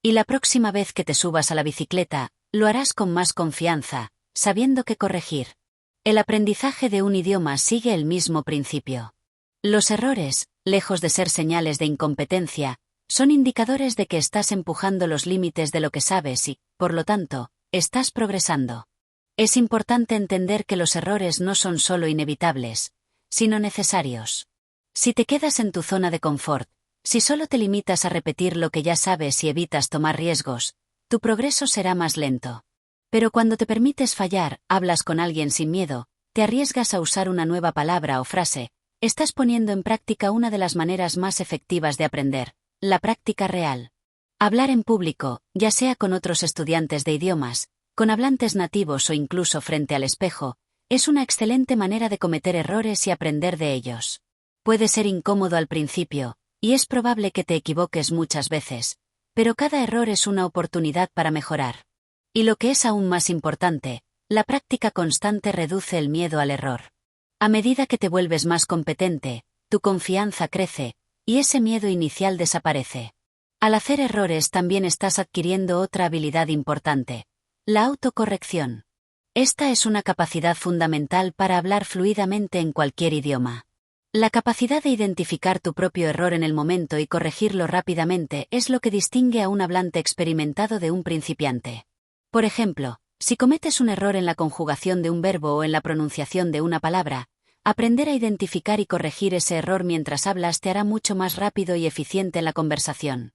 Speaker 1: Y la próxima vez que te subas a la bicicleta, lo harás con más confianza, sabiendo qué corregir. El aprendizaje de un idioma sigue el mismo principio. Los errores, lejos de ser señales de incompetencia, son indicadores de que estás empujando los límites de lo que sabes y, por lo tanto, estás progresando. Es importante entender que los errores no son solo inevitables, sino necesarios. Si te quedas en tu zona de confort, si solo te limitas a repetir lo que ya sabes y evitas tomar riesgos, tu progreso será más lento. Pero cuando te permites fallar, hablas con alguien sin miedo, te arriesgas a usar una nueva palabra o frase, estás poniendo en práctica una de las maneras más efectivas de aprender, la práctica real. Hablar en público, ya sea con otros estudiantes de idiomas, con hablantes nativos o incluso frente al espejo, es una excelente manera de cometer errores y aprender de ellos. Puede ser incómodo al principio, y es probable que te equivoques muchas veces, pero cada error es una oportunidad para mejorar. Y lo que es aún más importante, la práctica constante reduce el miedo al error. A medida que te vuelves más competente, tu confianza crece, y ese miedo inicial desaparece. Al hacer errores también estás adquiriendo otra habilidad importante, la autocorrección. Esta es una capacidad fundamental para hablar fluidamente en cualquier idioma. La capacidad de identificar tu propio error en el momento y corregirlo rápidamente es lo que distingue a un hablante experimentado de un principiante. Por ejemplo, si cometes un error en la conjugación de un verbo o en la pronunciación de una palabra, aprender a identificar y corregir ese error mientras hablas te hará mucho más rápido y eficiente en la conversación.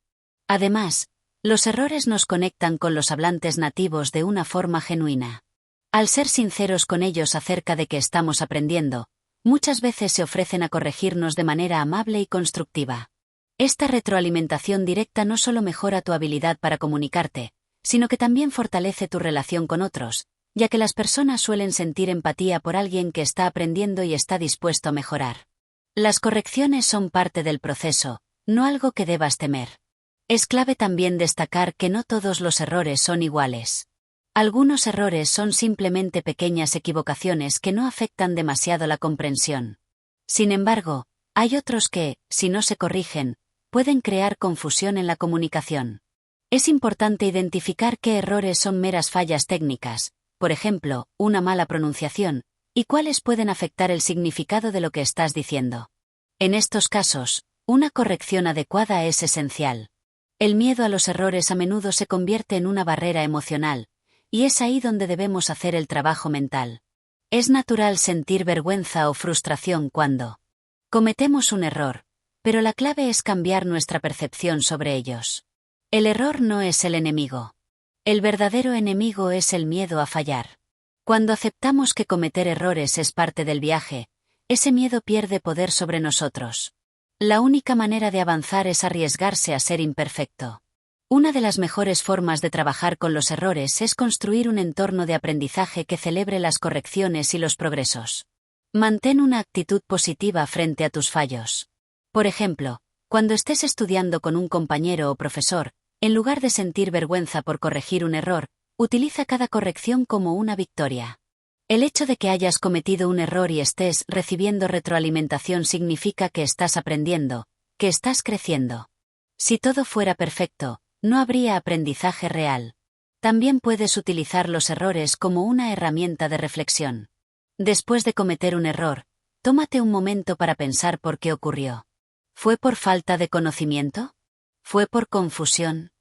Speaker 1: Además, los errores nos conectan con los hablantes nativos de una forma genuina. Al ser sinceros con ellos acerca de que estamos aprendiendo, muchas veces se ofrecen a corregirnos de manera amable y constructiva. Esta retroalimentación directa no solo mejora tu habilidad para comunicarte, sino que también fortalece tu relación con otros, ya que las personas suelen sentir empatía por alguien que está aprendiendo y está dispuesto a mejorar. Las correcciones son parte del proceso, no algo que debas temer. Es clave también destacar que no todos los errores son iguales. Algunos errores son simplemente pequeñas equivocaciones que no afectan demasiado la comprensión. Sin embargo, hay otros que, si no se corrigen, pueden crear confusión en la comunicación. Es importante identificar qué errores son meras fallas técnicas, por ejemplo, una mala pronunciación, y cuáles pueden afectar el significado de lo que estás diciendo. En estos casos, una corrección adecuada es esencial. El miedo a los errores a menudo se convierte en una barrera emocional, y es ahí donde debemos hacer el trabajo mental. Es natural sentir vergüenza o frustración cuando cometemos un error, pero la clave es cambiar nuestra percepción sobre ellos. El error no es el enemigo. El verdadero enemigo es el miedo a fallar. Cuando aceptamos que cometer errores es parte del viaje, ese miedo pierde poder sobre nosotros. La única manera de avanzar es arriesgarse a ser imperfecto. Una de las mejores formas de trabajar con los errores es construir un entorno de aprendizaje que celebre las correcciones y los progresos. Mantén una actitud positiva frente a tus fallos. Por ejemplo, cuando estés estudiando con un compañero o profesor, en lugar de sentir vergüenza por corregir un error, utiliza cada corrección como una victoria. El hecho de que hayas cometido un error y estés recibiendo retroalimentación significa que estás aprendiendo, que estás creciendo. Si todo fuera perfecto, no habría aprendizaje real. También puedes utilizar los errores como una herramienta de reflexión. Después de cometer un error, tómate un momento para pensar por qué ocurrió. ¿Fue por falta de conocimiento? ¿Fue por confusión?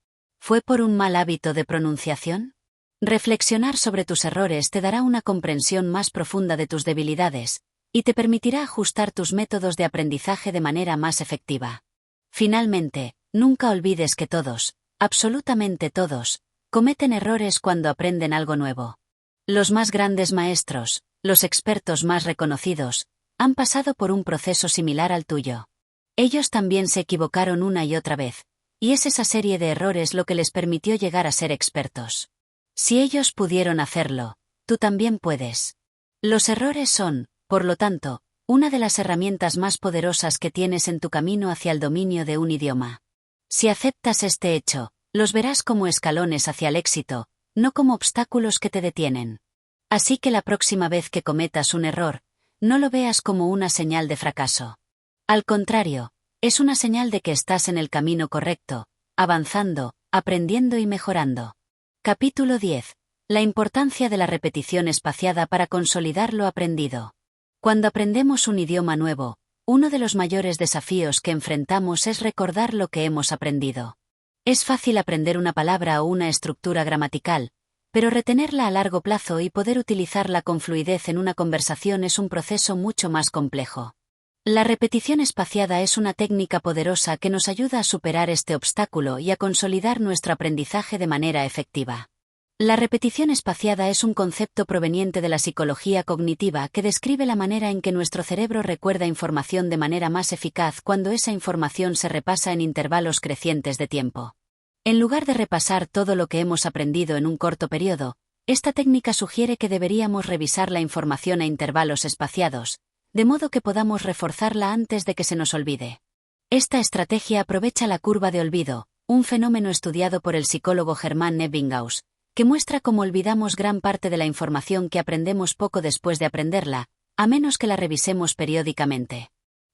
Speaker 1: ¿Fue por un mal hábito de pronunciación? Reflexionar sobre tus errores te dará una comprensión más profunda de tus debilidades, y te permitirá ajustar tus métodos de aprendizaje de manera más efectiva. Finalmente, nunca olvides que todos, absolutamente todos, cometen errores cuando aprenden algo nuevo. Los más grandes maestros, los expertos más reconocidos, han pasado por un proceso similar al tuyo. Ellos también se equivocaron una y otra vez, y es esa serie de errores lo que les permitió llegar a ser expertos. Si ellos pudieron hacerlo, tú también puedes. Los errores son, por lo tanto, una de las herramientas más poderosas que tienes en tu camino hacia el dominio de un idioma. Si aceptas este hecho, Los verás como escalones hacia el éxito, no como obstáculos que te detienen. Así que la próxima vez que cometas un error, no lo veas como una señal de fracaso. Al contrario, es una señal de que estás en el camino correcto, avanzando, aprendiendo y mejorando. Capítulo 10. La importancia de la repetición espaciada para consolidar lo aprendido. Cuando aprendemos un idioma nuevo, uno de los mayores desafíos que enfrentamos es recordar lo que hemos aprendido. Es fácil aprender una palabra o una estructura gramatical, pero retenerla a largo plazo y poder utilizarla con fluidez en una conversación es un proceso mucho más complejo. La repetición espaciada es una técnica poderosa que nos ayuda a superar este obstáculo y a consolidar nuestro aprendizaje de manera efectiva. La repetición espaciada es un concepto proveniente de la psicología cognitiva que describe la manera en que nuestro cerebro recuerda información de manera más eficaz cuando esa información se repasa en intervalos crecientes de tiempo. En lugar de repasar todo lo que hemos aprendido en un corto periodo, esta técnica sugiere que deberíamos revisar la información a intervalos espaciados, de modo que podamos reforzarla antes de que se nos olvide. Esta estrategia aprovecha la curva de olvido, un fenómeno estudiado por el psicólogo Hermann Ebbinghaus, que muestra cómo olvidamos gran parte de la información que aprendemos poco después de aprenderla, a menos que la revisemos periódicamente.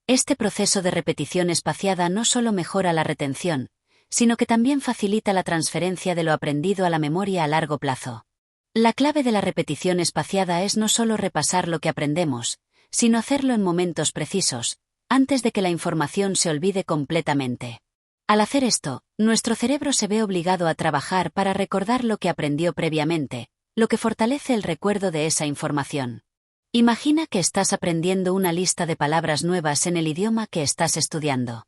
Speaker 1: Este proceso de repetición espaciada no solo mejora la retención, sino que también facilita la transferencia de lo aprendido a la memoria a largo plazo. La clave de la repetición espaciada es no solo repasar lo que aprendemos, sino hacerlo en momentos precisos, antes de que la información se olvide completamente. Al hacer esto, nuestro cerebro se ve obligado a trabajar para recordar lo que aprendió previamente, lo que fortalece el recuerdo de esa información. Imagina que estás aprendiendo una lista de palabras nuevas en el idioma que estás estudiando.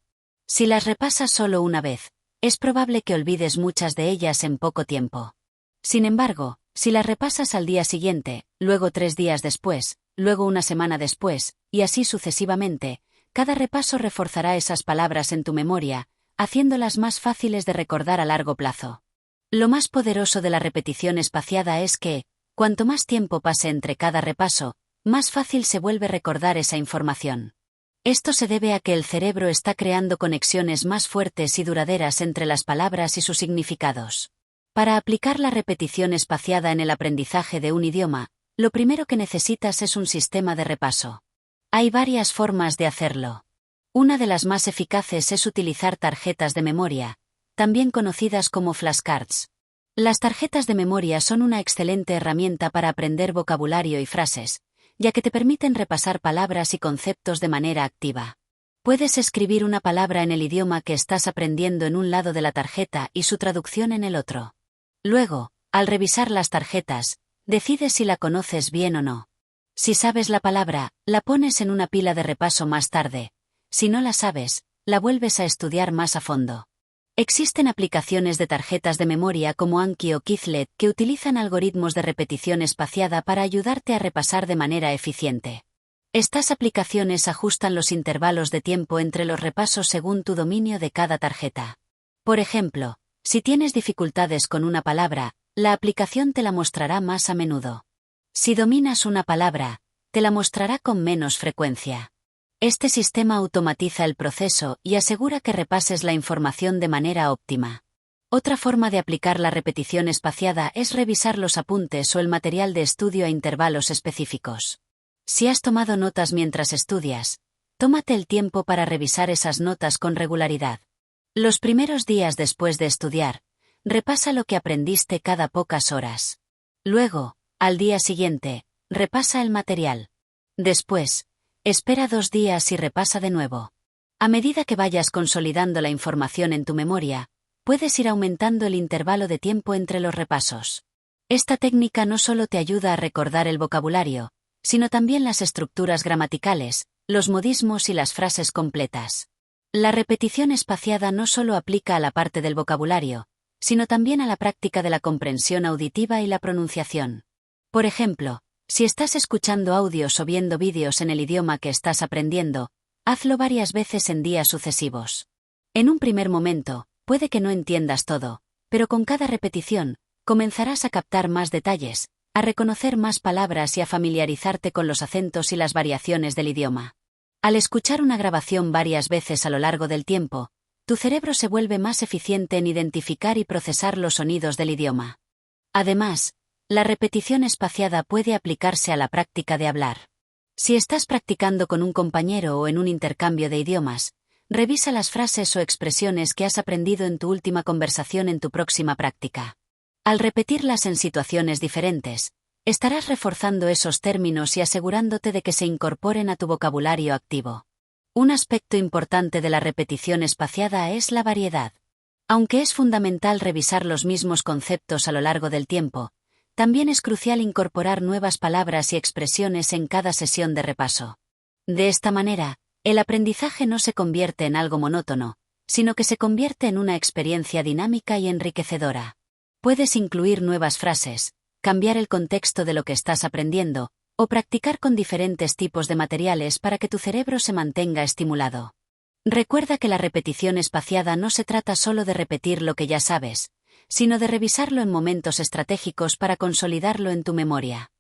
Speaker 1: Si las repasas solo una vez, es probable que olvides muchas de ellas en poco tiempo. Sin embargo, si las repasas al día siguiente, luego 3 días después, luego una semana después, y así sucesivamente, cada repaso reforzará esas palabras en tu memoria, haciéndolas más fáciles de recordar a largo plazo. Lo más poderoso de la repetición espaciada es que, cuanto más tiempo pase entre cada repaso, más fácil se vuelve recordar esa información. Esto se debe a que el cerebro está creando conexiones más fuertes y duraderas entre las palabras y sus significados. Para aplicar la repetición espaciada en el aprendizaje de un idioma, lo primero que necesitas es un sistema de repaso. Hay varias formas de hacerlo. Una de las más eficaces es utilizar tarjetas de memoria, también conocidas como flashcards. Las tarjetas de memoria son una excelente herramienta para aprender vocabulario y frases, ya que te permiten repasar palabras y conceptos de manera activa. Puedes escribir una palabra en el idioma que estás aprendiendo en un lado de la tarjeta y su traducción en el otro. Luego, al revisar las tarjetas, decides si la conoces bien o no. Si sabes la palabra, la pones en una pila de repaso más tarde. Si no la sabes, la vuelves a estudiar más a fondo. Existen aplicaciones de tarjetas de memoria como Anki o Quizlet que utilizan algoritmos de repetición espaciada para ayudarte a repasar de manera eficiente. Estas aplicaciones ajustan los intervalos de tiempo entre los repasos según tu dominio de cada tarjeta. Por ejemplo, si tienes dificultades con una palabra, la aplicación te la mostrará más a menudo. Si dominas una palabra, te la mostrará con menos frecuencia. Este sistema automatiza el proceso y asegura que repases la información de manera óptima. Otra forma de aplicar la repetición espaciada es revisar los apuntes o el material de estudio a intervalos específicos. Si has tomado notas mientras estudias, tómate el tiempo para revisar esas notas con regularidad. Los primeros días después de estudiar, repasa lo que aprendiste cada pocas horas. Luego, al día siguiente, repasa el material. Después, espera 2 días y repasa de nuevo. A medida que vayas consolidando la información en tu memoria, puedes ir aumentando el intervalo de tiempo entre los repasos. Esta técnica no solo te ayuda a recordar el vocabulario, sino también las estructuras gramaticales, los modismos y las frases completas. La repetición espaciada no solo aplica a la parte del vocabulario, sino también a la práctica de la comprensión auditiva y la pronunciación. Por ejemplo, si estás escuchando audios o viendo vídeos en el idioma que estás aprendiendo, hazlo varias veces en días sucesivos. En un primer momento, puede que no entiendas todo, pero con cada repetición, comenzarás a captar más detalles, a reconocer más palabras y a familiarizarte con los acentos y las variaciones del idioma. Al escuchar una grabación varias veces a lo largo del tiempo, tu cerebro se vuelve más eficiente en identificar y procesar los sonidos del idioma. Además, la repetición espaciada puede aplicarse a la práctica de hablar. Si estás practicando con un compañero o en un intercambio de idiomas, revisa las frases o expresiones que has aprendido en tu última conversación en tu próxima práctica. Al repetirlas en situaciones diferentes, estarás reforzando esos términos y asegurándote de que se incorporen a tu vocabulario activo. Un aspecto importante de la repetición espaciada es la variedad. Aunque es fundamental revisar los mismos conceptos a lo largo del tiempo, también es crucial incorporar nuevas palabras y expresiones en cada sesión de repaso. De esta manera, el aprendizaje no se convierte en algo monótono, sino que se convierte en una experiencia dinámica y enriquecedora. Puedes incluir nuevas frases, cambiar el contexto de lo que estás aprendiendo, o practicar con diferentes tipos de materiales para que tu cerebro se mantenga estimulado. Recuerda que la repetición espaciada no se trata solo de repetir lo que ya sabes, sino de revisarlo en momentos estratégicos para consolidarlo en tu memoria.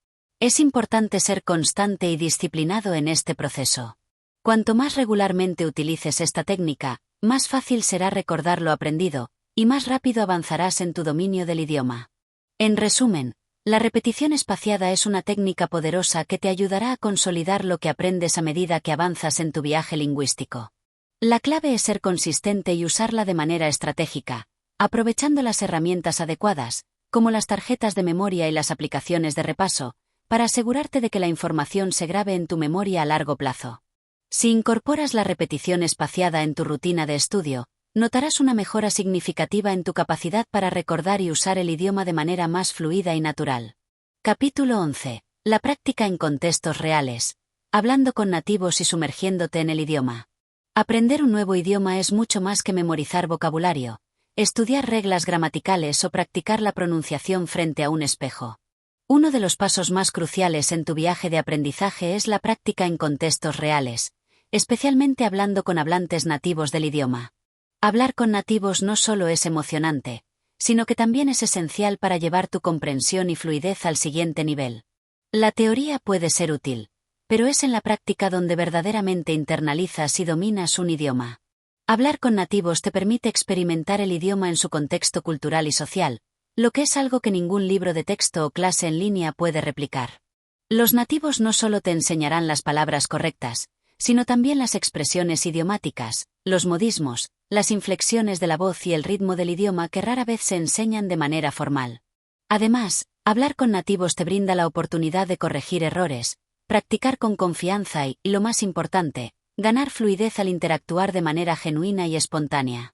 Speaker 1: Es importante ser constante y disciplinado en este proceso. Cuanto más regularmente utilices esta técnica, más fácil será recordar lo aprendido, y más rápido avanzarás en tu dominio del idioma. En resumen, la repetición espaciada es una técnica poderosa que te ayudará a consolidar lo que aprendes a medida que avanzas en tu viaje lingüístico. La clave es ser consistente y usarla de manera estratégica, aprovechando las herramientas adecuadas, como las tarjetas de memoria y las aplicaciones de repaso, para asegurarte de que la información se grabe en tu memoria a largo plazo. Si incorporas la repetición espaciada en tu rutina de estudio, notarás una mejora significativa en tu capacidad para recordar y usar el idioma de manera más fluida y natural. Capítulo 11. La práctica en contextos reales. Hablando con nativos y sumergiéndote en el idioma. Aprender un nuevo idioma es mucho más que memorizar vocabulario, estudiar reglas gramaticales o practicar la pronunciación frente a un espejo. Uno de los pasos más cruciales en tu viaje de aprendizaje es la práctica en contextos reales, especialmente hablando con hablantes nativos del idioma. Hablar con nativos no solo es emocionante, sino que también es esencial para llevar tu comprensión y fluidez al siguiente nivel. La teoría puede ser útil, pero es en la práctica donde verdaderamente internalizas y dominas un idioma. Hablar con nativos te permite experimentar el idioma en su contexto cultural y social, lo que es algo que ningún libro de texto o clase en línea puede replicar. Los nativos no solo te enseñarán las palabras correctas, sino también las expresiones idiomáticas, los modismos, las inflexiones de la voz y el ritmo del idioma que rara vez se enseñan de manera formal. Además, hablar con nativos te brinda la oportunidad de corregir errores, practicar con confianza y, lo más importante, ganar fluidez al interactuar de manera genuina y espontánea.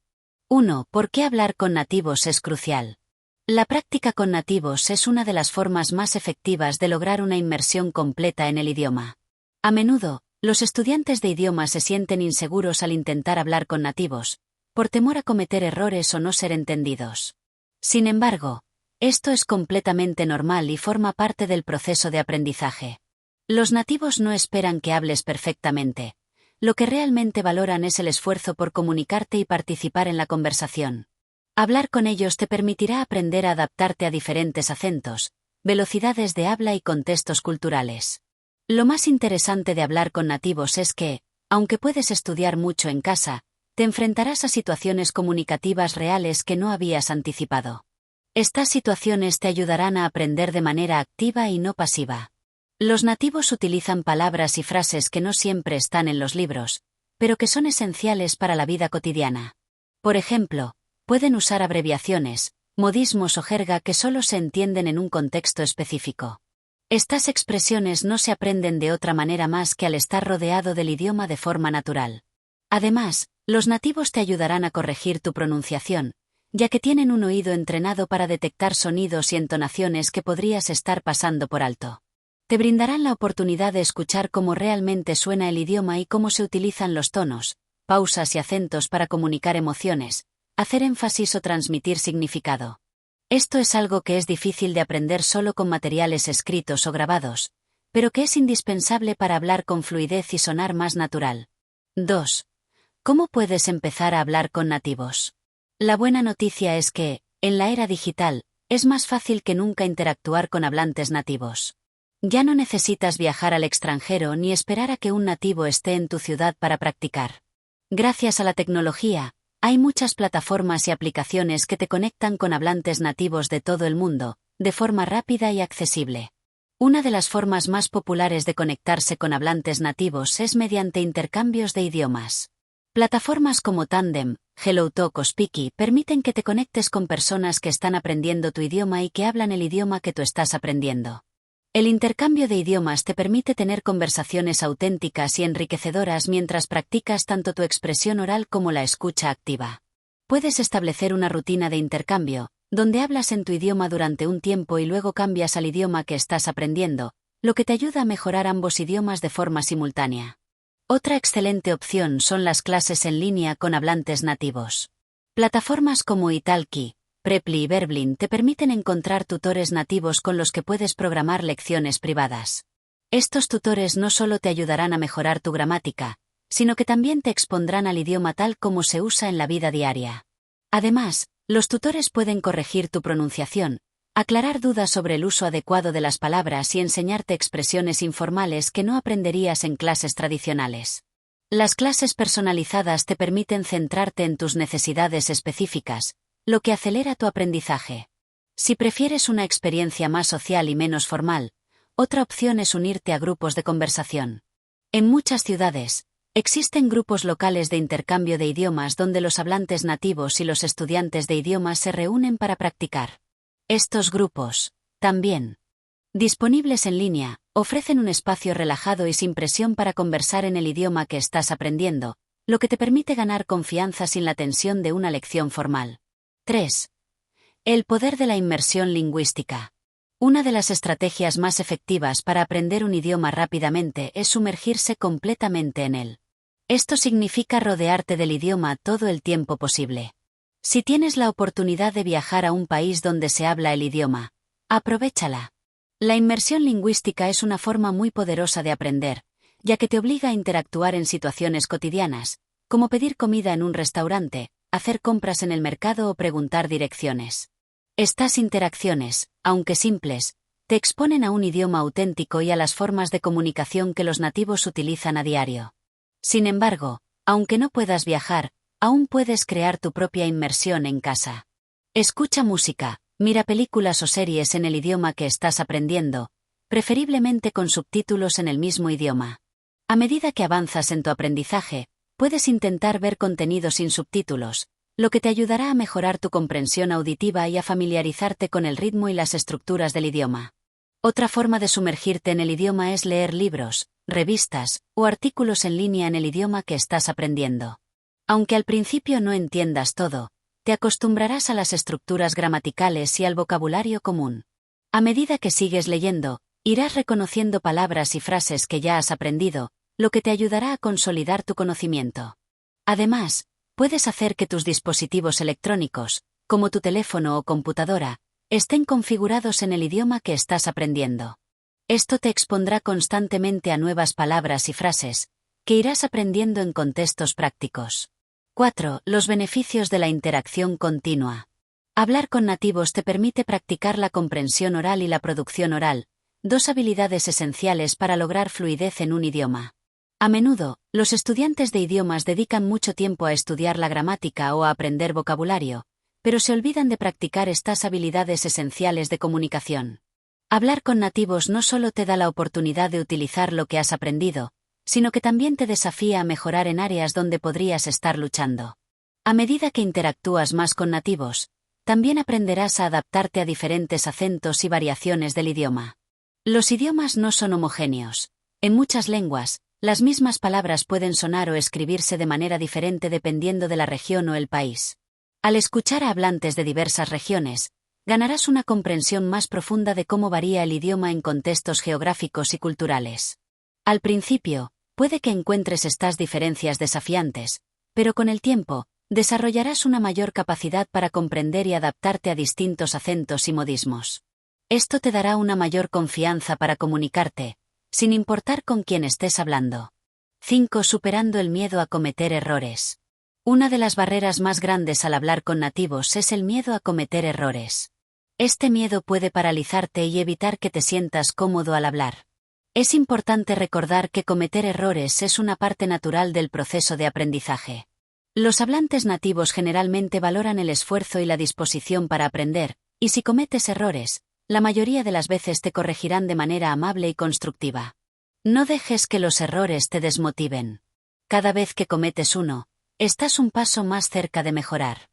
Speaker 1: 1. ¿Por qué hablar con nativos es crucial? La práctica con nativos es una de las formas más efectivas de lograr una inmersión completa en el idioma. A menudo, los estudiantes de idiomas se sienten inseguros al intentar hablar con nativos, por temor a cometer errores o no ser entendidos. Sin embargo, esto es completamente normal y forma parte del proceso de aprendizaje. Los nativos no esperan que hables perfectamente. Lo que realmente valoran es el esfuerzo por comunicarte y participar en la conversación. Hablar con ellos te permitirá aprender a adaptarte a diferentes acentos, velocidades de habla y contextos culturales. Lo más interesante de hablar con nativos es que, aunque puedes estudiar mucho en casa, te enfrentarás a situaciones comunicativas reales que no habías anticipado. Estas situaciones te ayudarán a aprender de manera activa y no pasiva. Los nativos utilizan palabras y frases que no siempre están en los libros, pero que son esenciales para la vida cotidiana. Por ejemplo, pueden usar abreviaciones, modismos o jerga que solo se entienden en un contexto específico. Estas expresiones no se aprenden de otra manera más que al estar rodeado del idioma de forma natural. Además, los nativos te ayudarán a corregir tu pronunciación, ya que tienen un oído entrenado para detectar sonidos y entonaciones que podrías estar pasando por alto. Te brindarán la oportunidad de escuchar cómo realmente suena el idioma y cómo se utilizan los tonos, pausas y acentos para comunicar emociones, hacer énfasis o transmitir significado. Esto es algo que es difícil de aprender solo con materiales escritos o grabados, pero que es indispensable para hablar con fluidez y sonar más natural. 2. ¿Cómo puedes empezar a hablar con nativos? La buena noticia es que, en la era digital, es más fácil que nunca interactuar con hablantes nativos. Ya no necesitas viajar al extranjero ni esperar a que un nativo esté en tu ciudad para practicar. Gracias a la tecnología, Hay muchas plataformas y aplicaciones que te conectan con hablantes nativos de todo el mundo, de forma rápida y accesible. Una de las formas más populares de conectarse con hablantes nativos es mediante intercambios de idiomas. Plataformas como Tandem, HelloTalk o Speaky permiten que te conectes con personas que están aprendiendo tu idioma y que hablan el idioma que tú estás aprendiendo. El intercambio de idiomas te permite tener conversaciones auténticas y enriquecedoras mientras practicas tanto tu expresión oral como la escucha activa. Puedes establecer una rutina de intercambio, donde hablas en tu idioma durante un tiempo y luego cambias al idioma que estás aprendiendo, lo que te ayuda a mejorar ambos idiomas de forma simultánea. Otra excelente opción son las clases en línea con hablantes nativos. Plataformas como Italki, Preply y Verblin te permiten encontrar tutores nativos con los que puedes programar lecciones privadas. Estos tutores no solo te ayudarán a mejorar tu gramática, sino que también te expondrán al idioma tal como se usa en la vida diaria. Además, los tutores pueden corregir tu pronunciación, aclarar dudas sobre el uso adecuado de las palabras y enseñarte expresiones informales que no aprenderías en clases tradicionales. Las clases personalizadas te permiten centrarte en tus necesidades específicas, lo que acelera tu aprendizaje. Si prefieres una experiencia más social y menos formal, otra opción es unirte a grupos de conversación. En muchas ciudades, existen grupos locales de intercambio de idiomas donde los hablantes nativos y los estudiantes de idiomas se reúnen para practicar. Estos grupos, también disponibles en línea, ofrecen un espacio relajado y sin presión para conversar en el idioma que estás aprendiendo, lo que te permite ganar confianza sin la tensión de una lección formal. 3. El poder de la inmersión lingüística. Una de las estrategias más efectivas para aprender un idioma rápidamente es sumergirse completamente en él. Esto significa rodearte del idioma todo el tiempo posible. Si tienes la oportunidad de viajar a un país donde se habla el idioma, aprovéchala. La inmersión lingüística es una forma muy poderosa de aprender, ya que te obliga a interactuar en situaciones cotidianas, como pedir comida en un restaurante, hacer compras en el mercado o preguntar direcciones. Estas interacciones, aunque simples, te exponen a un idioma auténtico y a las formas de comunicación que los nativos utilizan a diario. Sin embargo, aunque no puedas viajar, aún puedes crear tu propia inmersión en casa. Escucha música, mira películas o series en el idioma que estás aprendiendo, preferiblemente con subtítulos en el mismo idioma. A medida que avanzas en tu aprendizaje, puedes intentar ver contenido sin subtítulos, lo que te ayudará a mejorar tu comprensión auditiva y a familiarizarte con el ritmo y las estructuras del idioma. Otra forma de sumergirte en el idioma es leer libros, revistas o artículos en línea en el idioma que estás aprendiendo. Aunque al principio no entiendas todo, te acostumbrarás a las estructuras gramaticales y al vocabulario común. A medida que sigues leyendo, irás reconociendo palabras y frases que ya has aprendido, lo que te ayudará a consolidar tu conocimiento. Además, puedes hacer que tus dispositivos electrónicos, como tu teléfono o computadora, estén configurados en el idioma que estás aprendiendo. Esto te expondrá constantemente a nuevas palabras y frases, que irás aprendiendo en contextos prácticos. 4. Los beneficios de la interacción continua. Hablar con nativos te permite practicar la comprensión oral y la producción oral, dos habilidades esenciales para lograr fluidez en un idioma. A menudo, los estudiantes de idiomas dedican mucho tiempo a estudiar la gramática o a aprender vocabulario, pero se olvidan de practicar estas habilidades esenciales de comunicación. Hablar con nativos no solo te da la oportunidad de utilizar lo que has aprendido, sino que también te desafía a mejorar en áreas donde podrías estar luchando. A medida que interactúas más con nativos, también aprenderás a adaptarte a diferentes acentos y variaciones del idioma. Los idiomas no son homogéneos. En muchas lenguas, las mismas palabras pueden sonar o escribirse de manera diferente dependiendo de la región o el país. Al escuchar a hablantes de diversas regiones, ganarás una comprensión más profunda de cómo varía el idioma en contextos geográficos y culturales. Al principio, puede que encuentres estas diferencias desafiantes, pero con el tiempo, desarrollarás una mayor capacidad para comprender y adaptarte a distintos acentos y modismos. Esto te dará una mayor confianza para comunicarte, sin importar con quién estés hablando. 5. Superando el miedo a cometer errores. Una de las barreras más grandes al hablar con nativos es el miedo a cometer errores. Este miedo puede paralizarte y evitar que te sientas cómodo al hablar. Es importante recordar que cometer errores es una parte natural del proceso de aprendizaje. Los hablantes nativos generalmente valoran el esfuerzo y la disposición para aprender, y si cometes errores, la mayoría de las veces te corregirán de manera amable y constructiva. No dejes que los errores te desmotiven. Cada vez que cometes uno, estás un paso más cerca de mejorar.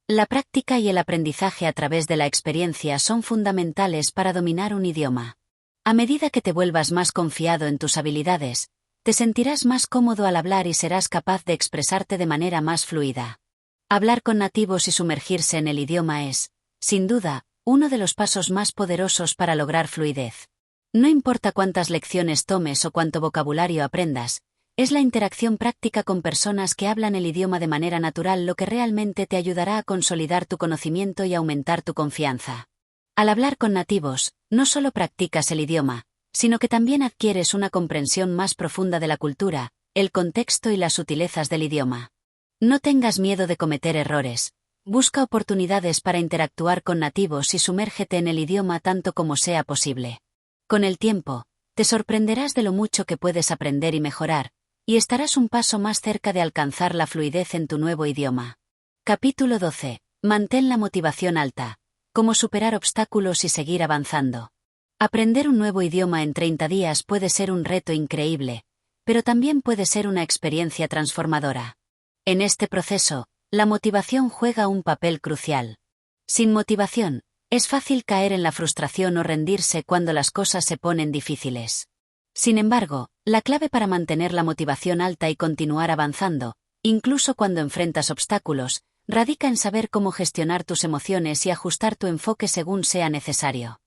Speaker 1: La práctica y el aprendizaje a través de la experiencia son fundamentales para dominar un idioma. A medida que te vuelvas más confiado en tus habilidades, te sentirás más cómodo al hablar y serás capaz de expresarte de manera más fluida. Hablar con nativos y sumergirse en el idioma es, sin duda, uno de los pasos más poderosos para lograr fluidez. No importa cuántas lecciones tomes o cuánto vocabulario aprendas, es la interacción práctica con personas que hablan el idioma de manera natural lo que realmente te ayudará a consolidar tu conocimiento y aumentar tu confianza. Al hablar con nativos, no solo practicas el idioma, sino que también adquieres una comprensión más profunda de la cultura, el contexto y las sutilezas del idioma. No tengas miedo de cometer errores. Busca oportunidades para interactuar con nativos y sumérgete en el idioma tanto como sea posible. Con el tiempo, te sorprenderás de lo mucho que puedes aprender y mejorar, y estarás un paso más cerca de alcanzar la fluidez en tu nuevo idioma. Capítulo 12. Mantén la motivación alta. Cómo superar obstáculos y seguir avanzando. Aprender un nuevo idioma en 30 días puede ser un reto increíble, pero también puede ser una experiencia transformadora. En este proceso, la motivación juega un papel crucial. Sin motivación, es fácil caer en la frustración o rendirse cuando las cosas se ponen difíciles. Sin embargo, la clave para mantener la motivación alta y continuar avanzando, incluso cuando enfrentas obstáculos, radica en saber cómo gestionar tus emociones y ajustar tu enfoque según sea necesario.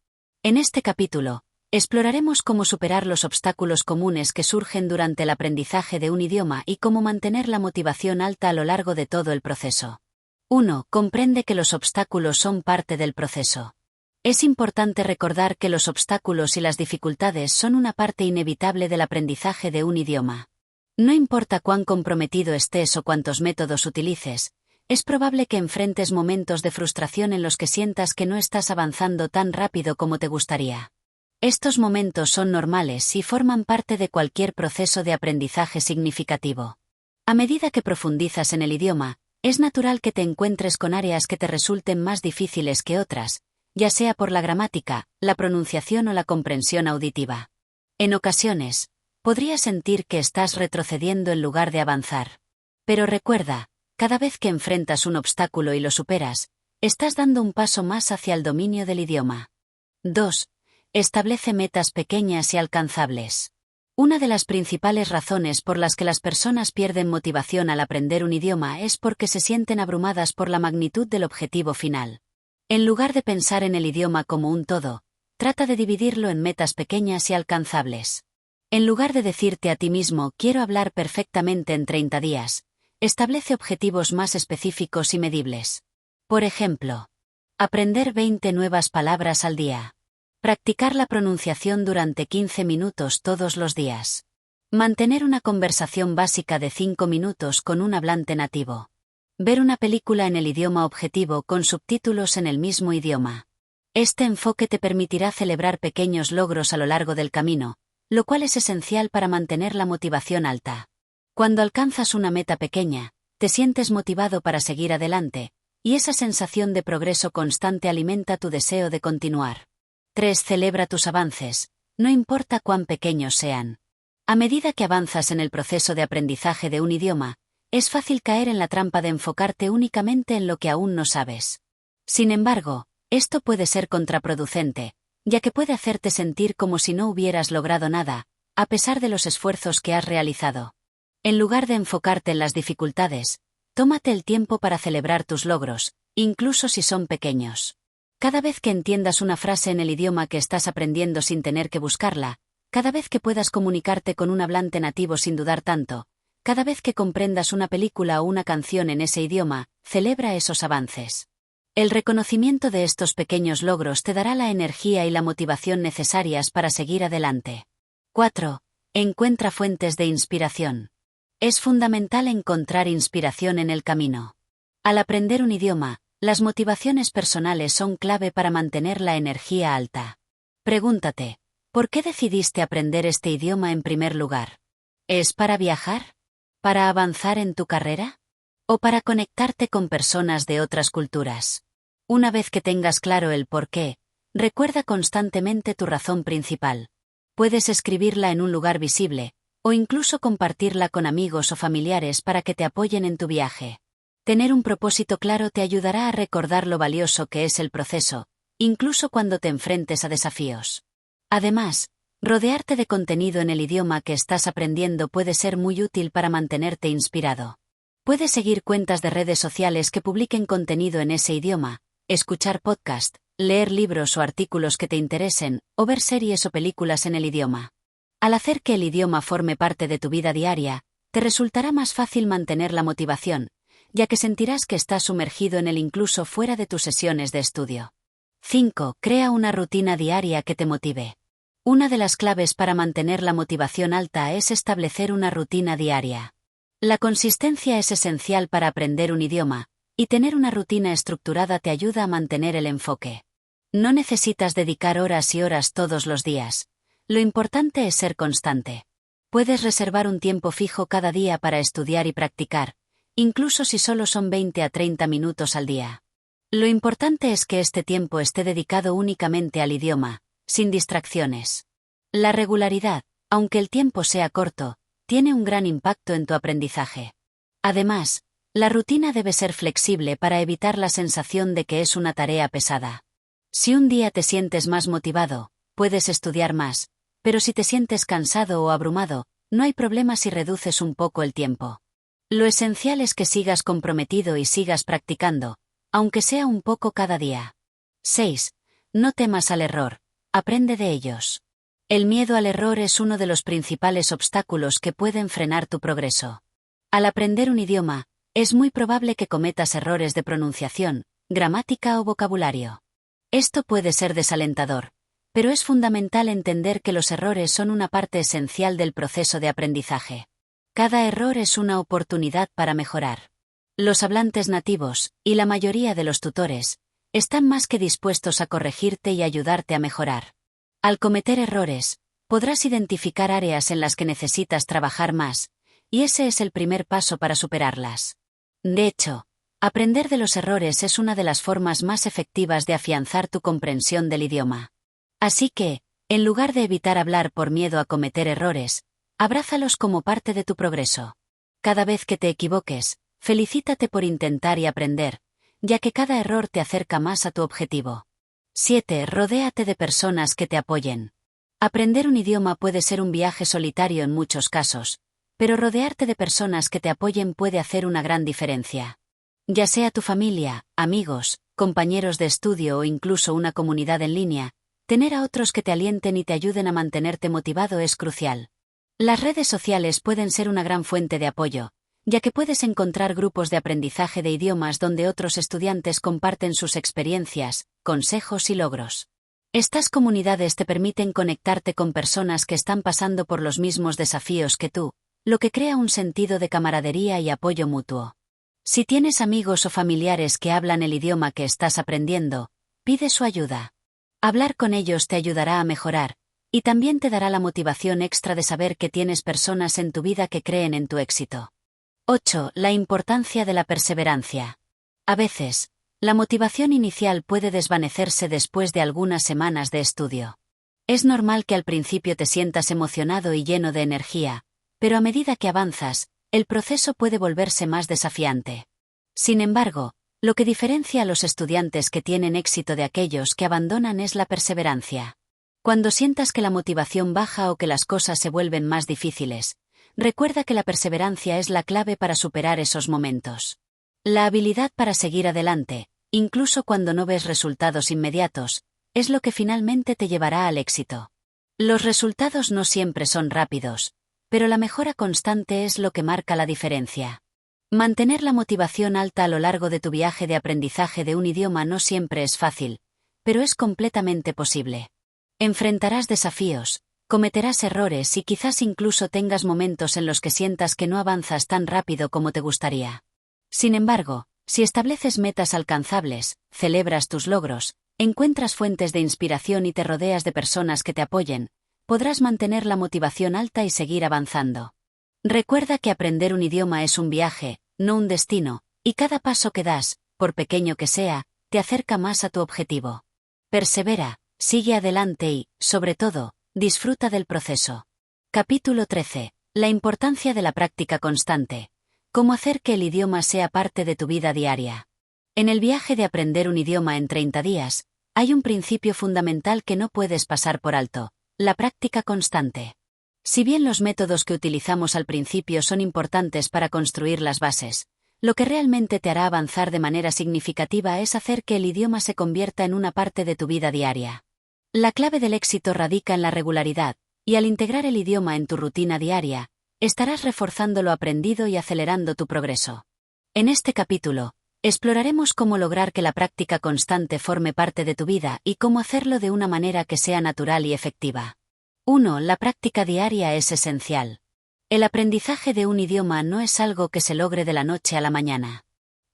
Speaker 1: En este capítulo, exploraremos cómo superar los obstáculos comunes que surgen durante el aprendizaje de un idioma y cómo mantener la motivación alta a lo largo de todo el proceso. 1. Comprende que los obstáculos son parte del proceso. Es importante recordar que los obstáculos y las dificultades son una parte inevitable del aprendizaje de un idioma. No importa cuán comprometido estés o cuántos métodos utilices, es probable que enfrentes momentos de frustración en los que sientas que no estás avanzando tan rápido como te gustaría. Estos momentos son normales y forman parte de cualquier proceso de aprendizaje significativo. A medida que profundizas en el idioma, es natural que te encuentres con áreas que te resulten más difíciles que otras, ya sea por la gramática, la pronunciación o la comprensión auditiva. En ocasiones, podrías sentir que estás retrocediendo en lugar de avanzar. Pero recuerda, cada vez que enfrentas un obstáculo y lo superas, estás dando un paso más hacia el dominio del idioma. 2. Establece metas pequeñas y alcanzables. Una de las principales razones por las que las personas pierden motivación al aprender un idioma es porque se sienten abrumadas por la magnitud del objetivo final. En lugar de pensar en el idioma como un todo, trata de dividirlo en metas pequeñas y alcanzables. En lugar de decirte a ti mismo quiero hablar perfectamente en 30 días, establece objetivos más específicos y medibles. Por ejemplo, aprender 20 nuevas palabras al día. Practicar la pronunciación durante 15 minutos todos los días. Mantener una conversación básica de 5 minutos con un hablante nativo. Ver una película en el idioma objetivo con subtítulos en el mismo idioma. Este enfoque te permitirá celebrar pequeños logros a lo largo del camino, lo cual es esencial para mantener la motivación alta. Cuando alcanzas una meta pequeña, te sientes motivado para seguir adelante, y esa sensación de progreso constante alimenta tu deseo de continuar. 3. Celebra tus avances, no importa cuán pequeños sean. A medida que avanzas en el proceso de aprendizaje de un idioma, es fácil caer en la trampa de enfocarte únicamente en lo que aún no sabes. Sin embargo, esto puede ser contraproducente, ya que puede hacerte sentir como si no hubieras logrado nada, a pesar de los esfuerzos que has realizado. En lugar de enfocarte en las dificultades, tómate el tiempo para celebrar tus logros, incluso si son pequeños. Cada vez que entiendas una frase en el idioma que estás aprendiendo sin tener que buscarla, cada vez que puedas comunicarte con un hablante nativo sin dudar tanto, cada vez que comprendas una película o una canción en ese idioma, celebra esos avances. El reconocimiento de estos pequeños logros te dará la energía y la motivación necesarias para seguir adelante. 4. Encuentra fuentes de inspiración. Es fundamental encontrar inspiración en el camino. Al aprender un idioma, las motivaciones personales son clave para mantener la energía alta. Pregúntate, ¿por qué decidiste aprender este idioma en primer lugar? ¿Es para viajar? ¿Para avanzar en tu carrera? o para conectarte con personas de otras culturas. Una vez que tengas claro el por qué, recuerda constantemente tu razón principal. Puedes escribirla en un lugar visible, o incluso compartirla con amigos o familiares para que te apoyen en tu viaje. Tener un propósito claro te ayudará a recordar lo valioso que es el proceso, incluso cuando te enfrentes a desafíos. Además, rodearte de contenido en el idioma que estás aprendiendo puede ser muy útil para mantenerte inspirado. Puedes seguir cuentas de redes sociales que publiquen contenido en ese idioma, escuchar podcast, leer libros o artículos que te interesen, o ver series o películas en el idioma. Al hacer que el idioma forme parte de tu vida diaria, te resultará más fácil mantener la motivación, ya que sentirás que estás sumergido en él incluso fuera de tus sesiones de estudio. 5. Crea una rutina diaria que te motive. Una de las claves para mantener la motivación alta es establecer una rutina diaria. La consistencia es esencial para aprender un idioma, y tener una rutina estructurada te ayuda a mantener el enfoque. No necesitas dedicar horas y horas todos los días. Lo importante es ser constante. Puedes reservar un tiempo fijo cada día para estudiar y practicar, incluso si solo son 20 a 30 minutos al día. Lo importante es que este tiempo esté dedicado únicamente al idioma, sin distracciones. La regularidad, aunque el tiempo sea corto, tiene un gran impacto en tu aprendizaje. Además, la rutina debe ser flexible para evitar la sensación de que es una tarea pesada. Si un día te sientes más motivado, puedes estudiar más, pero si te sientes cansado o abrumado, no hay problema si reduces un poco el tiempo. Lo esencial es que sigas comprometido y sigas practicando, aunque sea un poco cada día. 6. No temas al error, aprende de ellos. El miedo al error es uno de los principales obstáculos que pueden frenar tu progreso. Al aprender un idioma, es muy probable que cometas errores de pronunciación, gramática o vocabulario. Esto puede ser desalentador, pero es fundamental entender que los errores son una parte esencial del proceso de aprendizaje. Cada error es una oportunidad para mejorar. Los hablantes nativos, y la mayoría de los tutores, están más que dispuestos a corregirte y ayudarte a mejorar. Al cometer errores, podrás identificar áreas en las que necesitas trabajar más, y ese es el primer paso para superarlas. De hecho, aprender de los errores es una de las formas más efectivas de afianzar tu comprensión del idioma. Así que, en lugar de evitar hablar por miedo a cometer errores, abrázalos como parte de tu progreso. Cada vez que te equivoques, felicítate por intentar y aprender, ya que cada error te acerca más a tu objetivo. 7. Rodéate de personas que te apoyen. Aprender un idioma puede ser un viaje solitario en muchos casos, pero rodearte de personas que te apoyen puede hacer una gran diferencia. Ya sea tu familia, amigos, compañeros de estudio o incluso una comunidad en línea, tener a otros que te alienten y te ayuden a mantenerte motivado es crucial. Las redes sociales pueden ser una gran fuente de apoyo, ya que puedes encontrar grupos de aprendizaje de idiomas donde otros estudiantes comparten sus experiencias, consejos y logros. Estas comunidades te permiten conectarte con personas que están pasando por los mismos desafíos que tú, lo que crea un sentido de camaradería y apoyo mutuo. Si tienes amigos o familiares que hablan el idioma que estás aprendiendo, pide su ayuda. Hablar con ellos te ayudará a mejorar, y también te dará la motivación extra de saber que tienes personas en tu vida que creen en tu éxito. 8. La importancia de la perseverancia. A veces, la motivación inicial puede desvanecerse después de algunas semanas de estudio. Es normal que al principio te sientas emocionado y lleno de energía, pero a medida que avanzas, el proceso puede volverse más desafiante. Sin embargo, lo que diferencia a los estudiantes que tienen éxito de aquellos que abandonan es la perseverancia. Cuando sientas que la motivación baja o que las cosas se vuelven más difíciles, recuerda que la perseverancia es la clave para superar esos momentos. La habilidad para seguir adelante, incluso cuando no ves resultados inmediatos, es lo que finalmente te llevará al éxito. Los resultados no siempre son rápidos, pero la mejora constante es lo que marca la diferencia. Mantener la motivación alta a lo largo de tu viaje de aprendizaje de un idioma no siempre es fácil, pero es completamente posible. Enfrentarás desafíos, cometerás errores y quizás incluso tengas momentos en los que sientas que no avanzas tan rápido como te gustaría. Sin embargo, si estableces metas alcanzables, celebras tus logros, encuentras fuentes de inspiración y te rodeas de personas que te apoyen, podrás mantener la motivación alta y seguir avanzando. Recuerda que aprender un idioma es un viaje, no un destino, y cada paso que das, por pequeño que sea, te acerca más a tu objetivo. Persevera, sigue adelante y, sobre todo, disfruta del proceso. Capítulo 13. La importancia de la práctica constante. Cómo hacer que el idioma sea parte de tu vida diaria. En el viaje de aprender un idioma en 30 días, hay un principio fundamental que no puedes pasar por alto: la práctica constante. Si bien los métodos que utilizamos al principio son importantes para construir las bases, lo que realmente te hará avanzar de manera significativa es hacer que el idioma se convierta en una parte de tu vida diaria. La clave del éxito radica en la regularidad, y al integrar el idioma en tu rutina diaria, estarás reforzando lo aprendido y acelerando tu progreso. En este capítulo, exploraremos cómo lograr que la práctica constante forme parte de tu vida y cómo hacerlo de una manera que sea natural y efectiva. 1. La práctica diaria es esencial. El aprendizaje de un idioma no es algo que se logre de la noche a la mañana.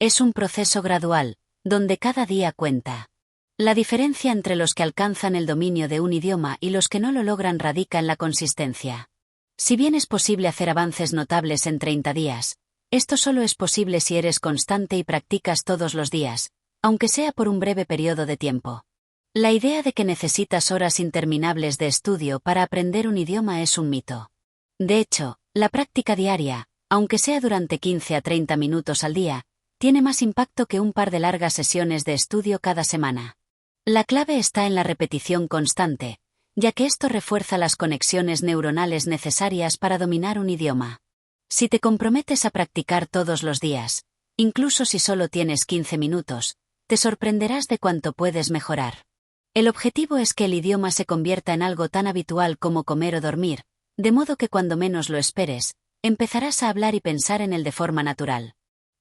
Speaker 1: Es un proceso gradual, donde cada día cuenta. La diferencia entre los que alcanzan el dominio de un idioma y los que no lo logran radica en la consistencia. Si bien es posible hacer avances notables en 30 días, esto solo es posible si eres constante y practicas todos los días, aunque sea por un breve periodo de tiempo. La idea de que necesitas horas interminables de estudio para aprender un idioma es un mito. De hecho, la práctica diaria, aunque sea durante 15 a 30 minutos al día, tiene más impacto que un par de largas sesiones de estudio cada semana. La clave está en la repetición constante, ya que esto refuerza las conexiones neuronales necesarias para dominar un idioma. Si te comprometes a practicar todos los días, incluso si solo tienes 15 minutos, te sorprenderás de cuánto puedes mejorar. El objetivo es que el idioma se convierta en algo tan habitual como comer o dormir, de modo que cuando menos lo esperes, empezarás a hablar y pensar en él de forma natural.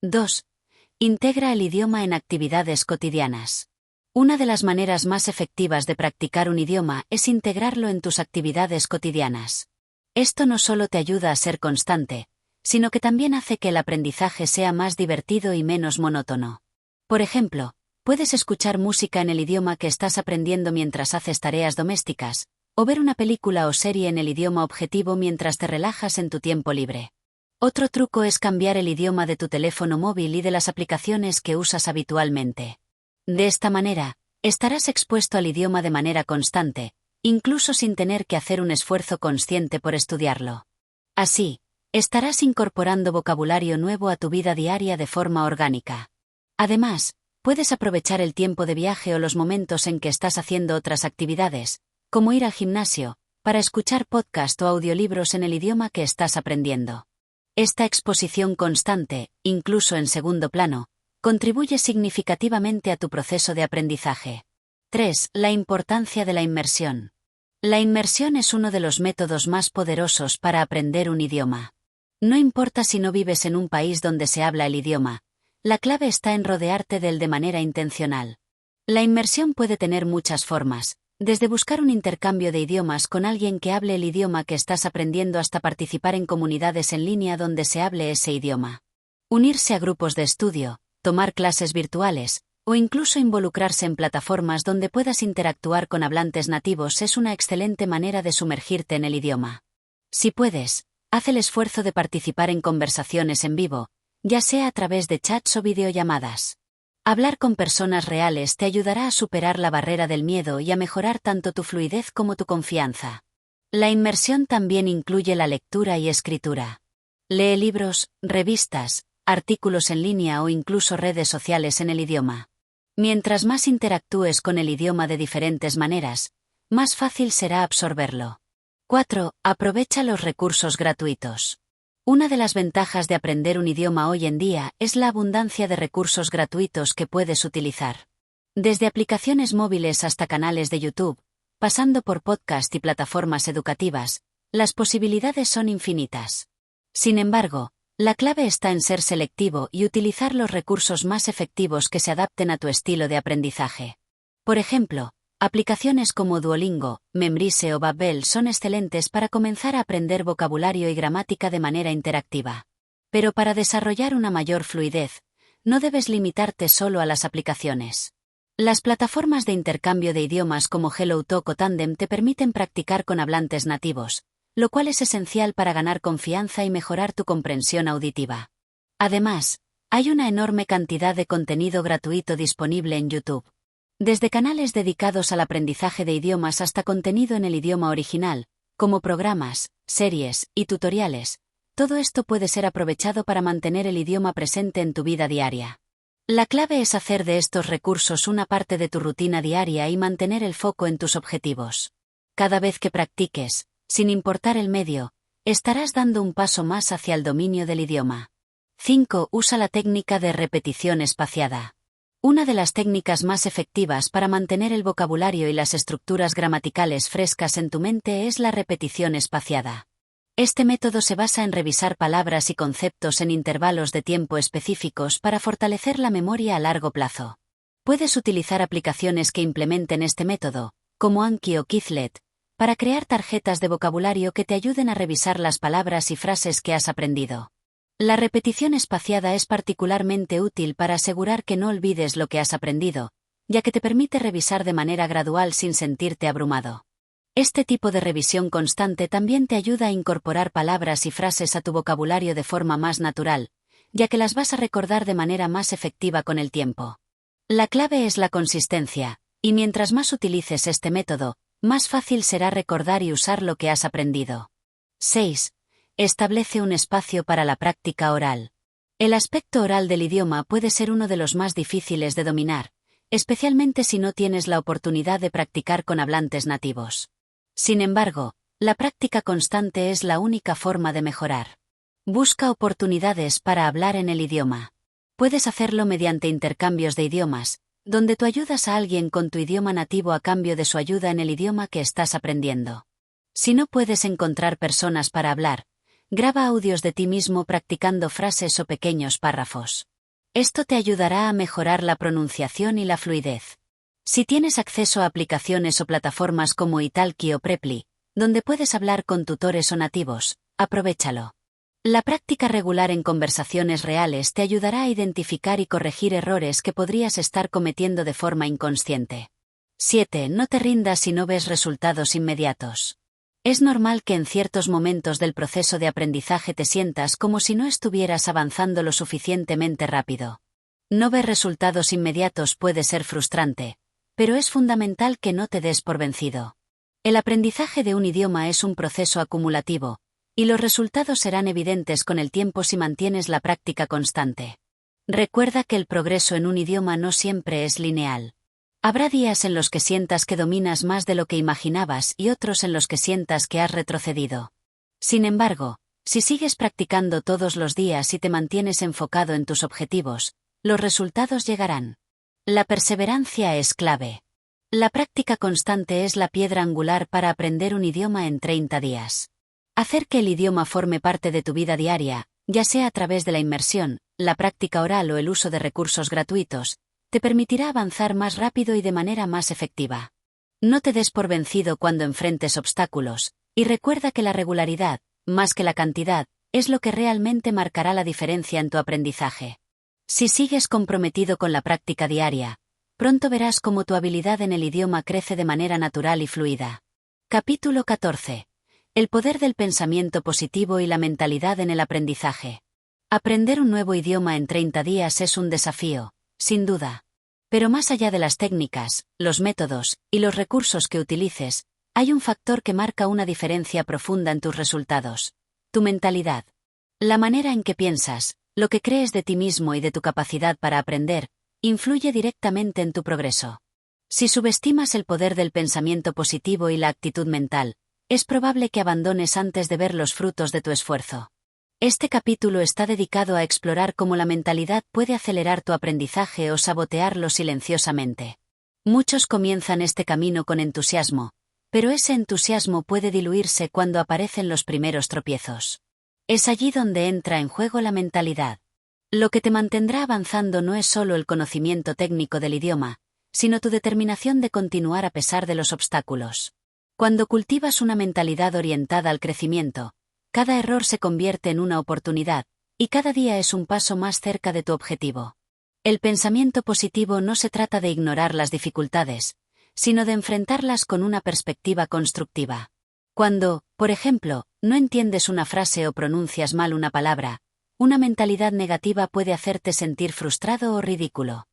Speaker 1: 2. Integra el idioma en actividades cotidianas. Una de las maneras más efectivas de practicar un idioma es integrarlo en tus actividades cotidianas. Esto no solo te ayuda a ser constante, sino que también hace que el aprendizaje sea más divertido y menos monótono. Por ejemplo, puedes escuchar música en el idioma que estás aprendiendo mientras haces tareas domésticas, o ver una película o serie en el idioma objetivo mientras te relajas en tu tiempo libre. Otro truco es cambiar el idioma de tu teléfono móvil y de las aplicaciones que usas habitualmente. De esta manera, estarás expuesto al idioma de manera constante, incluso sin tener que hacer un esfuerzo consciente por estudiarlo. Así, estarás incorporando vocabulario nuevo a tu vida diaria de forma orgánica. Además, puedes aprovechar el tiempo de viaje o los momentos en que estás haciendo otras actividades, como ir al gimnasio, para escuchar podcast o audiolibros en el idioma que estás aprendiendo. Esta exposición constante, incluso en segundo plano, contribuye significativamente a tu proceso de aprendizaje. 3. La importancia de la inmersión. La inmersión es uno de los métodos más poderosos para aprender un idioma. No importa si no vives en un país donde se habla el idioma, la clave está en rodearte de él de manera intencional. La inmersión puede tener muchas formas, desde buscar un intercambio de idiomas con alguien que hable el idioma que estás aprendiendo hasta participar en comunidades en línea donde se hable ese idioma. Unirse a grupos de estudio, tomar clases virtuales, o incluso involucrarse en plataformas donde puedas interactuar con hablantes nativos es una excelente manera de sumergirte en el idioma. Si puedes, haz el esfuerzo de participar en conversaciones en vivo, ya sea a través de chats o videollamadas. Hablar con personas reales te ayudará a superar la barrera del miedo y a mejorar tanto tu fluidez como tu confianza. La inmersión también incluye la lectura y escritura. Lee libros, revistas, artículos en línea o incluso redes sociales en el idioma. Mientras más interactúes con el idioma de diferentes maneras, más fácil será absorberlo. 4. Aprovecha los recursos gratuitos. Una de las ventajas de aprender un idioma hoy en día es la abundancia de recursos gratuitos que puedes utilizar. Desde aplicaciones móviles hasta canales de YouTube, pasando por podcast y plataformas educativas, las posibilidades son infinitas. Sin embargo, la clave está en ser selectivo y utilizar los recursos más efectivos que se adapten a tu estilo de aprendizaje. Por ejemplo, aplicaciones como Duolingo, Memrise o Babbel son excelentes para comenzar a aprender vocabulario y gramática de manera interactiva. Pero para desarrollar una mayor fluidez, no debes limitarte solo a las aplicaciones. Las plataformas de intercambio de idiomas como HelloTalk o Tandem te permiten practicar con hablantes nativos, lo cual es esencial para ganar confianza y mejorar tu comprensión auditiva. Además, hay una enorme cantidad de contenido gratuito disponible en YouTube. Desde canales dedicados al aprendizaje de idiomas hasta contenido en el idioma original, como programas, series y tutoriales, todo esto puede ser aprovechado para mantener el idioma presente en tu vida diaria. La clave es hacer de estos recursos una parte de tu rutina diaria y mantener el foco en tus objetivos. Cada vez que practiques, sin importar el medio, estarás dando un paso más hacia el dominio del idioma. 5. Usa la técnica de repetición espaciada. Una de las técnicas más efectivas para mantener el vocabulario y las estructuras gramaticales frescas en tu mente es la repetición espaciada. Este método se basa en revisar palabras y conceptos en intervalos de tiempo específicos para fortalecer la memoria a largo plazo. Puedes utilizar aplicaciones que implementen este método, como Anki o Quizlet, para crear tarjetas de vocabulario que te ayuden a revisar las palabras y frases que has aprendido. La repetición espaciada es particularmente útil para asegurar que no olvides lo que has aprendido, ya que te permite revisar de manera gradual sin sentirte abrumado. Este tipo de revisión constante también te ayuda a incorporar palabras y frases a tu vocabulario de forma más natural, ya que las vas a recordar de manera más efectiva con el tiempo. La clave es la consistencia, y mientras más utilices este método, más fácil será recordar y usar lo que has aprendido. 6. Establece un espacio para la práctica oral. El aspecto oral del idioma puede ser uno de los más difíciles de dominar, especialmente si no tienes la oportunidad de practicar con hablantes nativos. Sin embargo, la práctica constante es la única forma de mejorar. Busca oportunidades para hablar en el idioma. Puedes hacerlo mediante intercambios de idiomas, donde tú ayudas a alguien con tu idioma nativo a cambio de su ayuda en el idioma que estás aprendiendo. Si no puedes encontrar personas para hablar, graba audios de ti mismo practicando frases o pequeños párrafos. Esto te ayudará a mejorar la pronunciación y la fluidez. Si tienes acceso a aplicaciones o plataformas como Italki o Preply, donde puedes hablar con tutores o nativos, aprovéchalo. La práctica regular en conversaciones reales te ayudará a identificar y corregir errores que podrías estar cometiendo de forma inconsciente. 7. No te rindas si no ves resultados inmediatos. Es normal que en ciertos momentos del proceso de aprendizaje te sientas como si no estuvieras avanzando lo suficientemente rápido. No ver resultados inmediatos puede ser frustrante, pero es fundamental que no te des por vencido. El aprendizaje de un idioma es un proceso acumulativo, y los resultados serán evidentes con el tiempo si mantienes la práctica constante. Recuerda que el progreso en un idioma no siempre es lineal. Habrá días en los que sientas que dominas más de lo que imaginabas y otros en los que sientas que has retrocedido. Sin embargo, si sigues practicando todos los días y te mantienes enfocado en tus objetivos, los resultados llegarán. La perseverancia es clave. La práctica constante es la piedra angular para aprender un idioma en 30 días. Hacer que el idioma forme parte de tu vida diaria, ya sea a través de la inmersión, la práctica oral o el uso de recursos gratuitos, te permitirá avanzar más rápido y de manera más efectiva. No te des por vencido cuando enfrentes obstáculos, y recuerda que la regularidad, más que la cantidad, es lo que realmente marcará la diferencia en tu aprendizaje. Si sigues comprometido con la práctica diaria, pronto verás cómo tu habilidad en el idioma crece de manera natural y fluida. Capítulo 14. El poder del pensamiento positivo y la mentalidad en el aprendizaje. Aprender un nuevo idioma en 30 días es un desafío, sin duda. Pero más allá de las técnicas, los métodos y los recursos que utilices, hay un factor que marca una diferencia profunda en tus resultados: tu mentalidad. La manera en que piensas, lo que crees de ti mismo y de tu capacidad para aprender, influye directamente en tu progreso. Si subestimas el poder del pensamiento positivo y la actitud mental, es probable que abandones antes de ver los frutos de tu esfuerzo. Este capítulo está dedicado a explorar cómo la mentalidad puede acelerar tu aprendizaje o sabotearlo silenciosamente. Muchos comienzan este camino con entusiasmo, pero ese entusiasmo puede diluirse cuando aparecen los primeros tropiezos. Es allí donde entra en juego la mentalidad. Lo que te mantendrá avanzando no es solo el conocimiento técnico del idioma, sino tu determinación de continuar a pesar de los obstáculos. Cuando cultivas una mentalidad orientada al crecimiento, cada error se convierte en una oportunidad, y cada día es un paso más cerca de tu objetivo. El pensamiento positivo no se trata de ignorar las dificultades, sino de enfrentarlas con una perspectiva constructiva. Cuando, por ejemplo, no entiendes una frase o pronuncias mal una palabra, Una mentalidad negativa puede hacerte sentir frustrado o ridículo.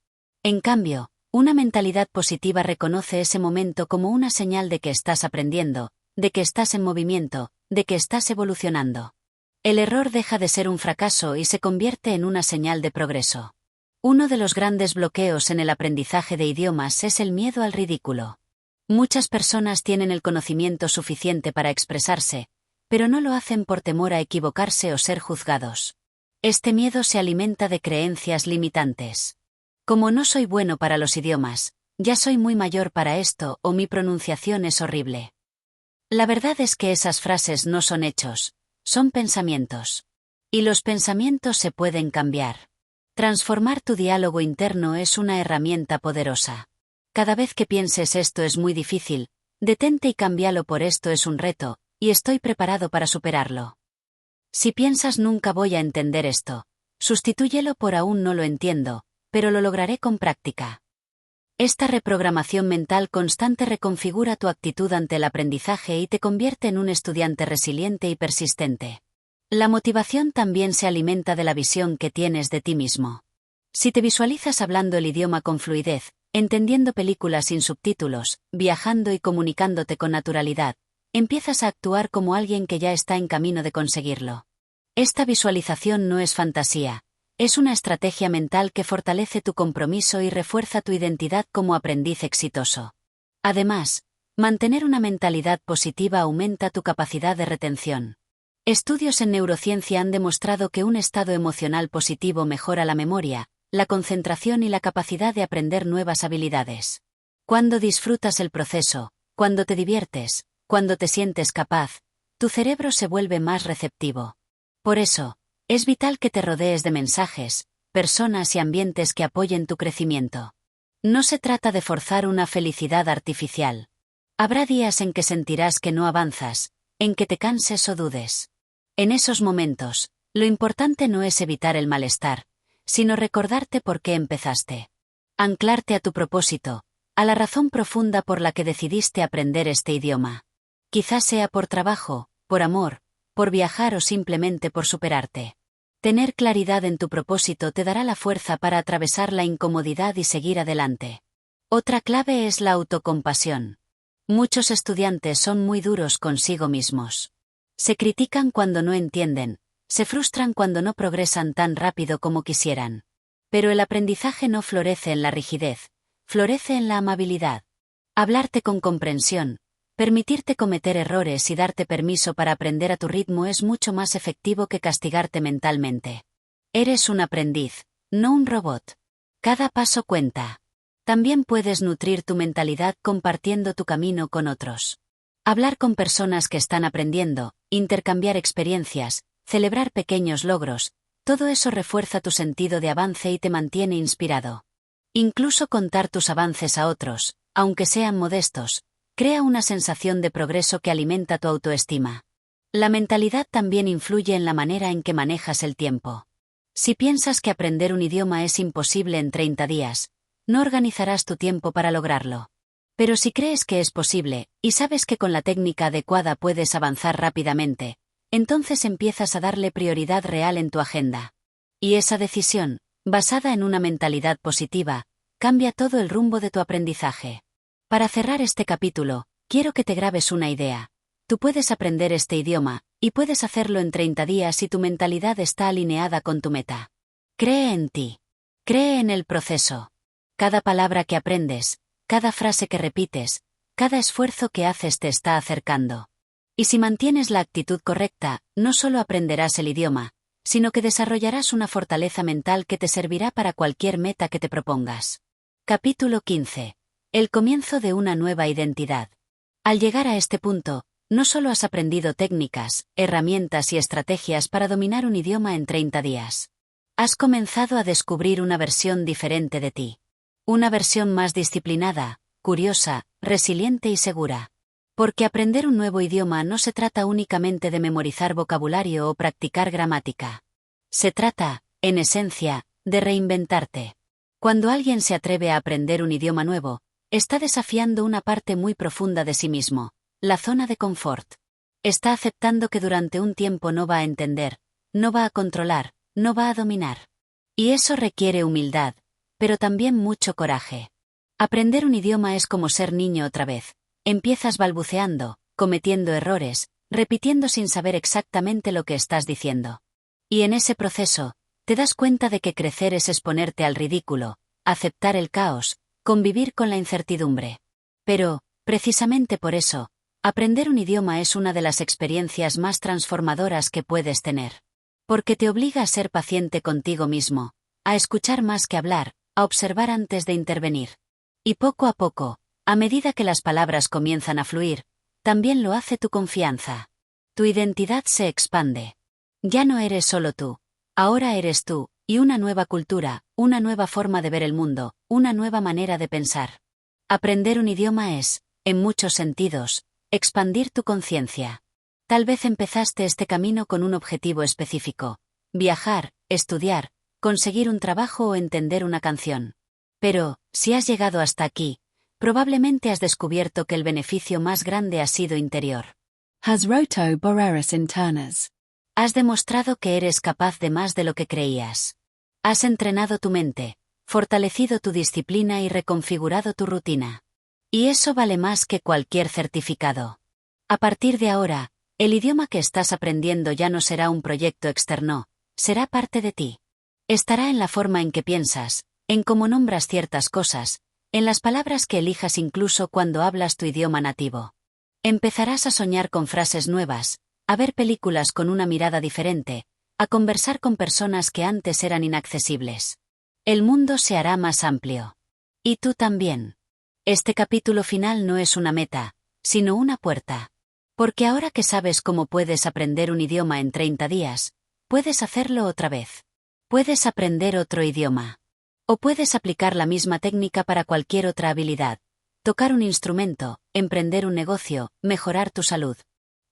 Speaker 1: En cambio, una mentalidad positiva reconoce ese momento como una señal de que estás aprendiendo, de que estás en movimiento, de que estás evolucionando. El error deja de ser un fracaso y se convierte en una señal de progreso. Uno de los grandes bloqueos en el aprendizaje de idiomas es el miedo al ridículo. Muchas personas tienen el conocimiento suficiente para expresarse, pero no lo hacen por temor a equivocarse o ser juzgados. Este miedo se alimenta de creencias limitantes. Como no soy bueno para los idiomas, ya soy muy mayor para esto o mi pronunciación es horrible. La verdad es que esas frases no son hechos, son pensamientos. Y los pensamientos se pueden cambiar. Transformar tu diálogo interno es una herramienta poderosa. Cada vez que pienses esto es muy difícil, detente y cámbialo por esto es un reto, y estoy preparado para superarlo. Si piensas nunca voy a entender esto, sustitúyelo por aún no lo entiendo, pero lo lograré con práctica. Esta reprogramación mental constante reconfigura tu actitud ante el aprendizaje y te convierte en un estudiante resiliente y persistente. La motivación también se alimenta de la visión que tienes de ti mismo. Si te visualizas hablando el idioma con fluidez, entendiendo películas sin subtítulos, viajando y comunicándote con naturalidad, empiezas a actuar como alguien que ya está en camino de conseguirlo. Esta visualización no es fantasía, es una estrategia mental que fortalece tu compromiso y refuerza tu identidad como aprendiz exitoso. Además, mantener una mentalidad positiva aumenta tu capacidad de retención. Estudios en neurociencia han demostrado que un estado emocional positivo mejora la memoria, la concentración y la capacidad de aprender nuevas habilidades. Cuando disfrutas el proceso, cuando te diviertes, cuando te sientes capaz, tu cerebro se vuelve más receptivo. Por eso, es vital que te rodees de mensajes, personas y ambientes que apoyen tu crecimiento. No se trata de forzar una felicidad artificial. Habrá días en que sentirás que no avanzas, en que te canses o dudes. En esos momentos, lo importante no es evitar el malestar, sino recordarte por qué empezaste. Anclarte a tu propósito, a la razón profunda por la que decidiste aprender este idioma. Quizás sea por trabajo, por amor, por viajar o simplemente por superarte. Tener claridad en tu propósito te dará la fuerza para atravesar la incomodidad y seguir adelante. Otra clave es la autocompasión. Muchos estudiantes son muy duros consigo mismos. Se critican cuando no entienden, se frustran cuando no progresan tan rápido como quisieran. Pero el aprendizaje no florece en la rigidez, florece en la amabilidad. Hablarte con comprensión, permitirte cometer errores y darte permiso para aprender a tu ritmo es mucho más efectivo que castigarte mentalmente. Eres un aprendiz, no un robot. Cada paso cuenta. También puedes nutrir tu mentalidad compartiendo tu camino con otros. Hablar con personas que están aprendiendo, intercambiar experiencias, celebrar pequeños logros, todo eso refuerza tu sentido de avance y te mantiene inspirado. Incluso contar tus avances a otros, aunque sean modestos, crea una sensación de progreso que alimenta tu autoestima. La mentalidad también influye en la manera en que manejas el tiempo. Si piensas que aprender un idioma es imposible en 30 días, no organizarás tu tiempo para lograrlo. Pero si crees que es posible, y sabes que con la técnica adecuada puedes avanzar rápidamente, entonces empiezas a darle prioridad real en tu agenda. Y esa decisión, basada en una mentalidad positiva, cambia todo el rumbo de tu aprendizaje. Para cerrar este capítulo, quiero que te grabes una idea. Tú puedes aprender este idioma, y puedes hacerlo en 30 días si tu mentalidad está alineada con tu meta. Cree en ti. Cree en el proceso. Cada palabra que aprendes, cada frase que repites, cada esfuerzo que haces te está acercando. Y si mantienes la actitud correcta, no solo aprenderás el idioma, sino que desarrollarás una fortaleza mental que te servirá para cualquier meta que te propongas. Capítulo 15. El comienzo de una nueva identidad. Al llegar a este punto, no solo has aprendido técnicas, herramientas y estrategias para dominar un idioma en 30 días. Has comenzado a descubrir una versión diferente de ti. Una versión más disciplinada, curiosa, resiliente y segura. Porque aprender un nuevo idioma no se trata únicamente de memorizar vocabulario o practicar gramática. Se trata, en esencia, de reinventarte. Cuando alguien se atreve a aprender un idioma nuevo, está desafiando una parte muy profunda de sí mismo, la zona de confort. Está aceptando que durante un tiempo no va a entender, no va a controlar, no va a dominar. Y eso requiere humildad, pero también mucho coraje. Aprender un idioma es como ser niño otra vez. Empiezas balbuceando, cometiendo errores, repitiendo sin saber exactamente lo que estás diciendo. Y en ese proceso, te das cuenta de que crecer es exponerte al ridículo, aceptar el caos, convivir con la incertidumbre. Pero, precisamente por eso, aprender un idioma es una de las experiencias más transformadoras que puedes tener. Porque te obliga a ser paciente contigo mismo, a escuchar más que hablar, a observar antes de intervenir. Y poco a poco, a medida que las palabras comienzan a fluir, también lo hace tu confianza. Tu identidad se expande. Ya no eres solo tú, ahora eres tú, y una nueva cultura, una nueva forma de ver el mundo, una nueva manera de pensar. Aprender un idioma es, en muchos sentidos, expandir tu conciencia. Tal vez empezaste este camino con un objetivo específico: viajar, estudiar, conseguir un trabajo o entender una canción. Pero, si has llegado hasta aquí, probablemente has descubierto que el beneficio más grande ha sido interior.
Speaker 2: Has roto boreris internas.
Speaker 1: Has demostrado que eres capaz de más de lo que creías. Has entrenado tu mente, fortalecido tu disciplina y reconfigurado tu rutina. Y eso vale más que cualquier certificado. A partir de ahora, el idioma que estás aprendiendo ya no será un proyecto externo, será parte de ti. Estará en la forma en que piensas, en cómo nombras ciertas cosas, en las palabras que elijas incluso cuando hablas tu idioma nativo. Empezarás a soñar con frases nuevas, a ver películas con una mirada diferente, a conversar con personas que antes eran inaccesibles. El mundo se hará más amplio. Y tú también. Este capítulo final no es una meta, sino una puerta. Porque ahora que sabes cómo puedes aprender un idioma en 30 días, puedes hacerlo otra vez. Puedes aprender otro idioma. O puedes aplicar la misma técnica para cualquier otra habilidad: tocar un instrumento, emprender un negocio, mejorar tu salud.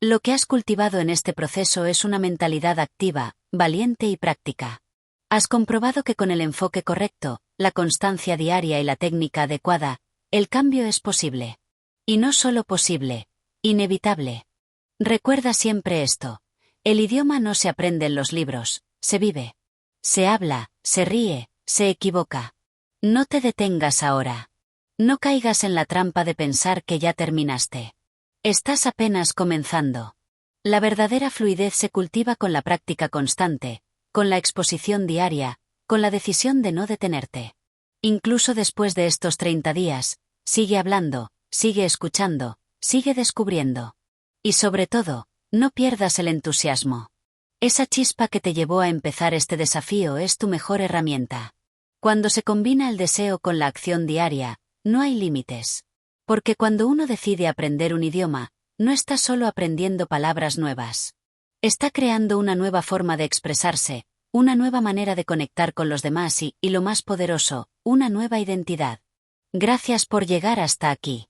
Speaker 1: Lo que has cultivado en este proceso es una mentalidad activa, valiente y práctica. Has comprobado que con el enfoque correcto, la constancia diaria y la técnica adecuada, el cambio es posible. Y no solo posible, inevitable. Recuerda siempre esto: el idioma no se aprende en los libros, se vive. Se habla, se ríe, se equivoca. No te detengas ahora. No caigas en la trampa de pensar que ya terminaste. Estás apenas comenzando. La verdadera fluidez se cultiva con la práctica constante, con la exposición diaria, con la decisión de no detenerte. Incluso después de estos 30 días, sigue hablando, sigue escuchando, sigue descubriendo. Y sobre todo, no pierdas el entusiasmo. Esa chispa que te llevó a empezar este desafío es tu mejor herramienta. Cuando se combina el deseo con la acción diaria, no hay límites. Porque cuando uno decide aprender un idioma, no está solo aprendiendo palabras nuevas. Está creando una nueva forma de expresarse, una nueva manera de conectar con los demás y lo más poderoso, una nueva identidad. Gracias por llegar hasta aquí.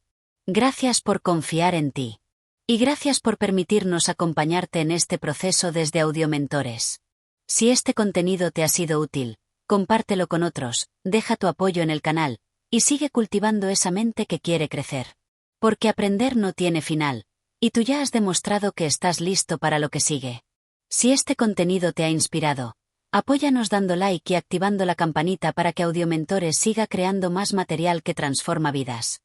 Speaker 1: Gracias por confiar en ti. Y gracias por permitirnos acompañarte en este proceso desde Audiomentores. Si este contenido te ha sido útil, compártelo con otros, deja tu apoyo en el canal, y sigue cultivando esa mente que quiere crecer. Porque aprender no tiene final, y tú ya has demostrado que estás listo para lo que sigue. Si este contenido te ha inspirado, apóyanos dando like y activando la campanita para que Audiomentores siga creando más material que transforma vidas.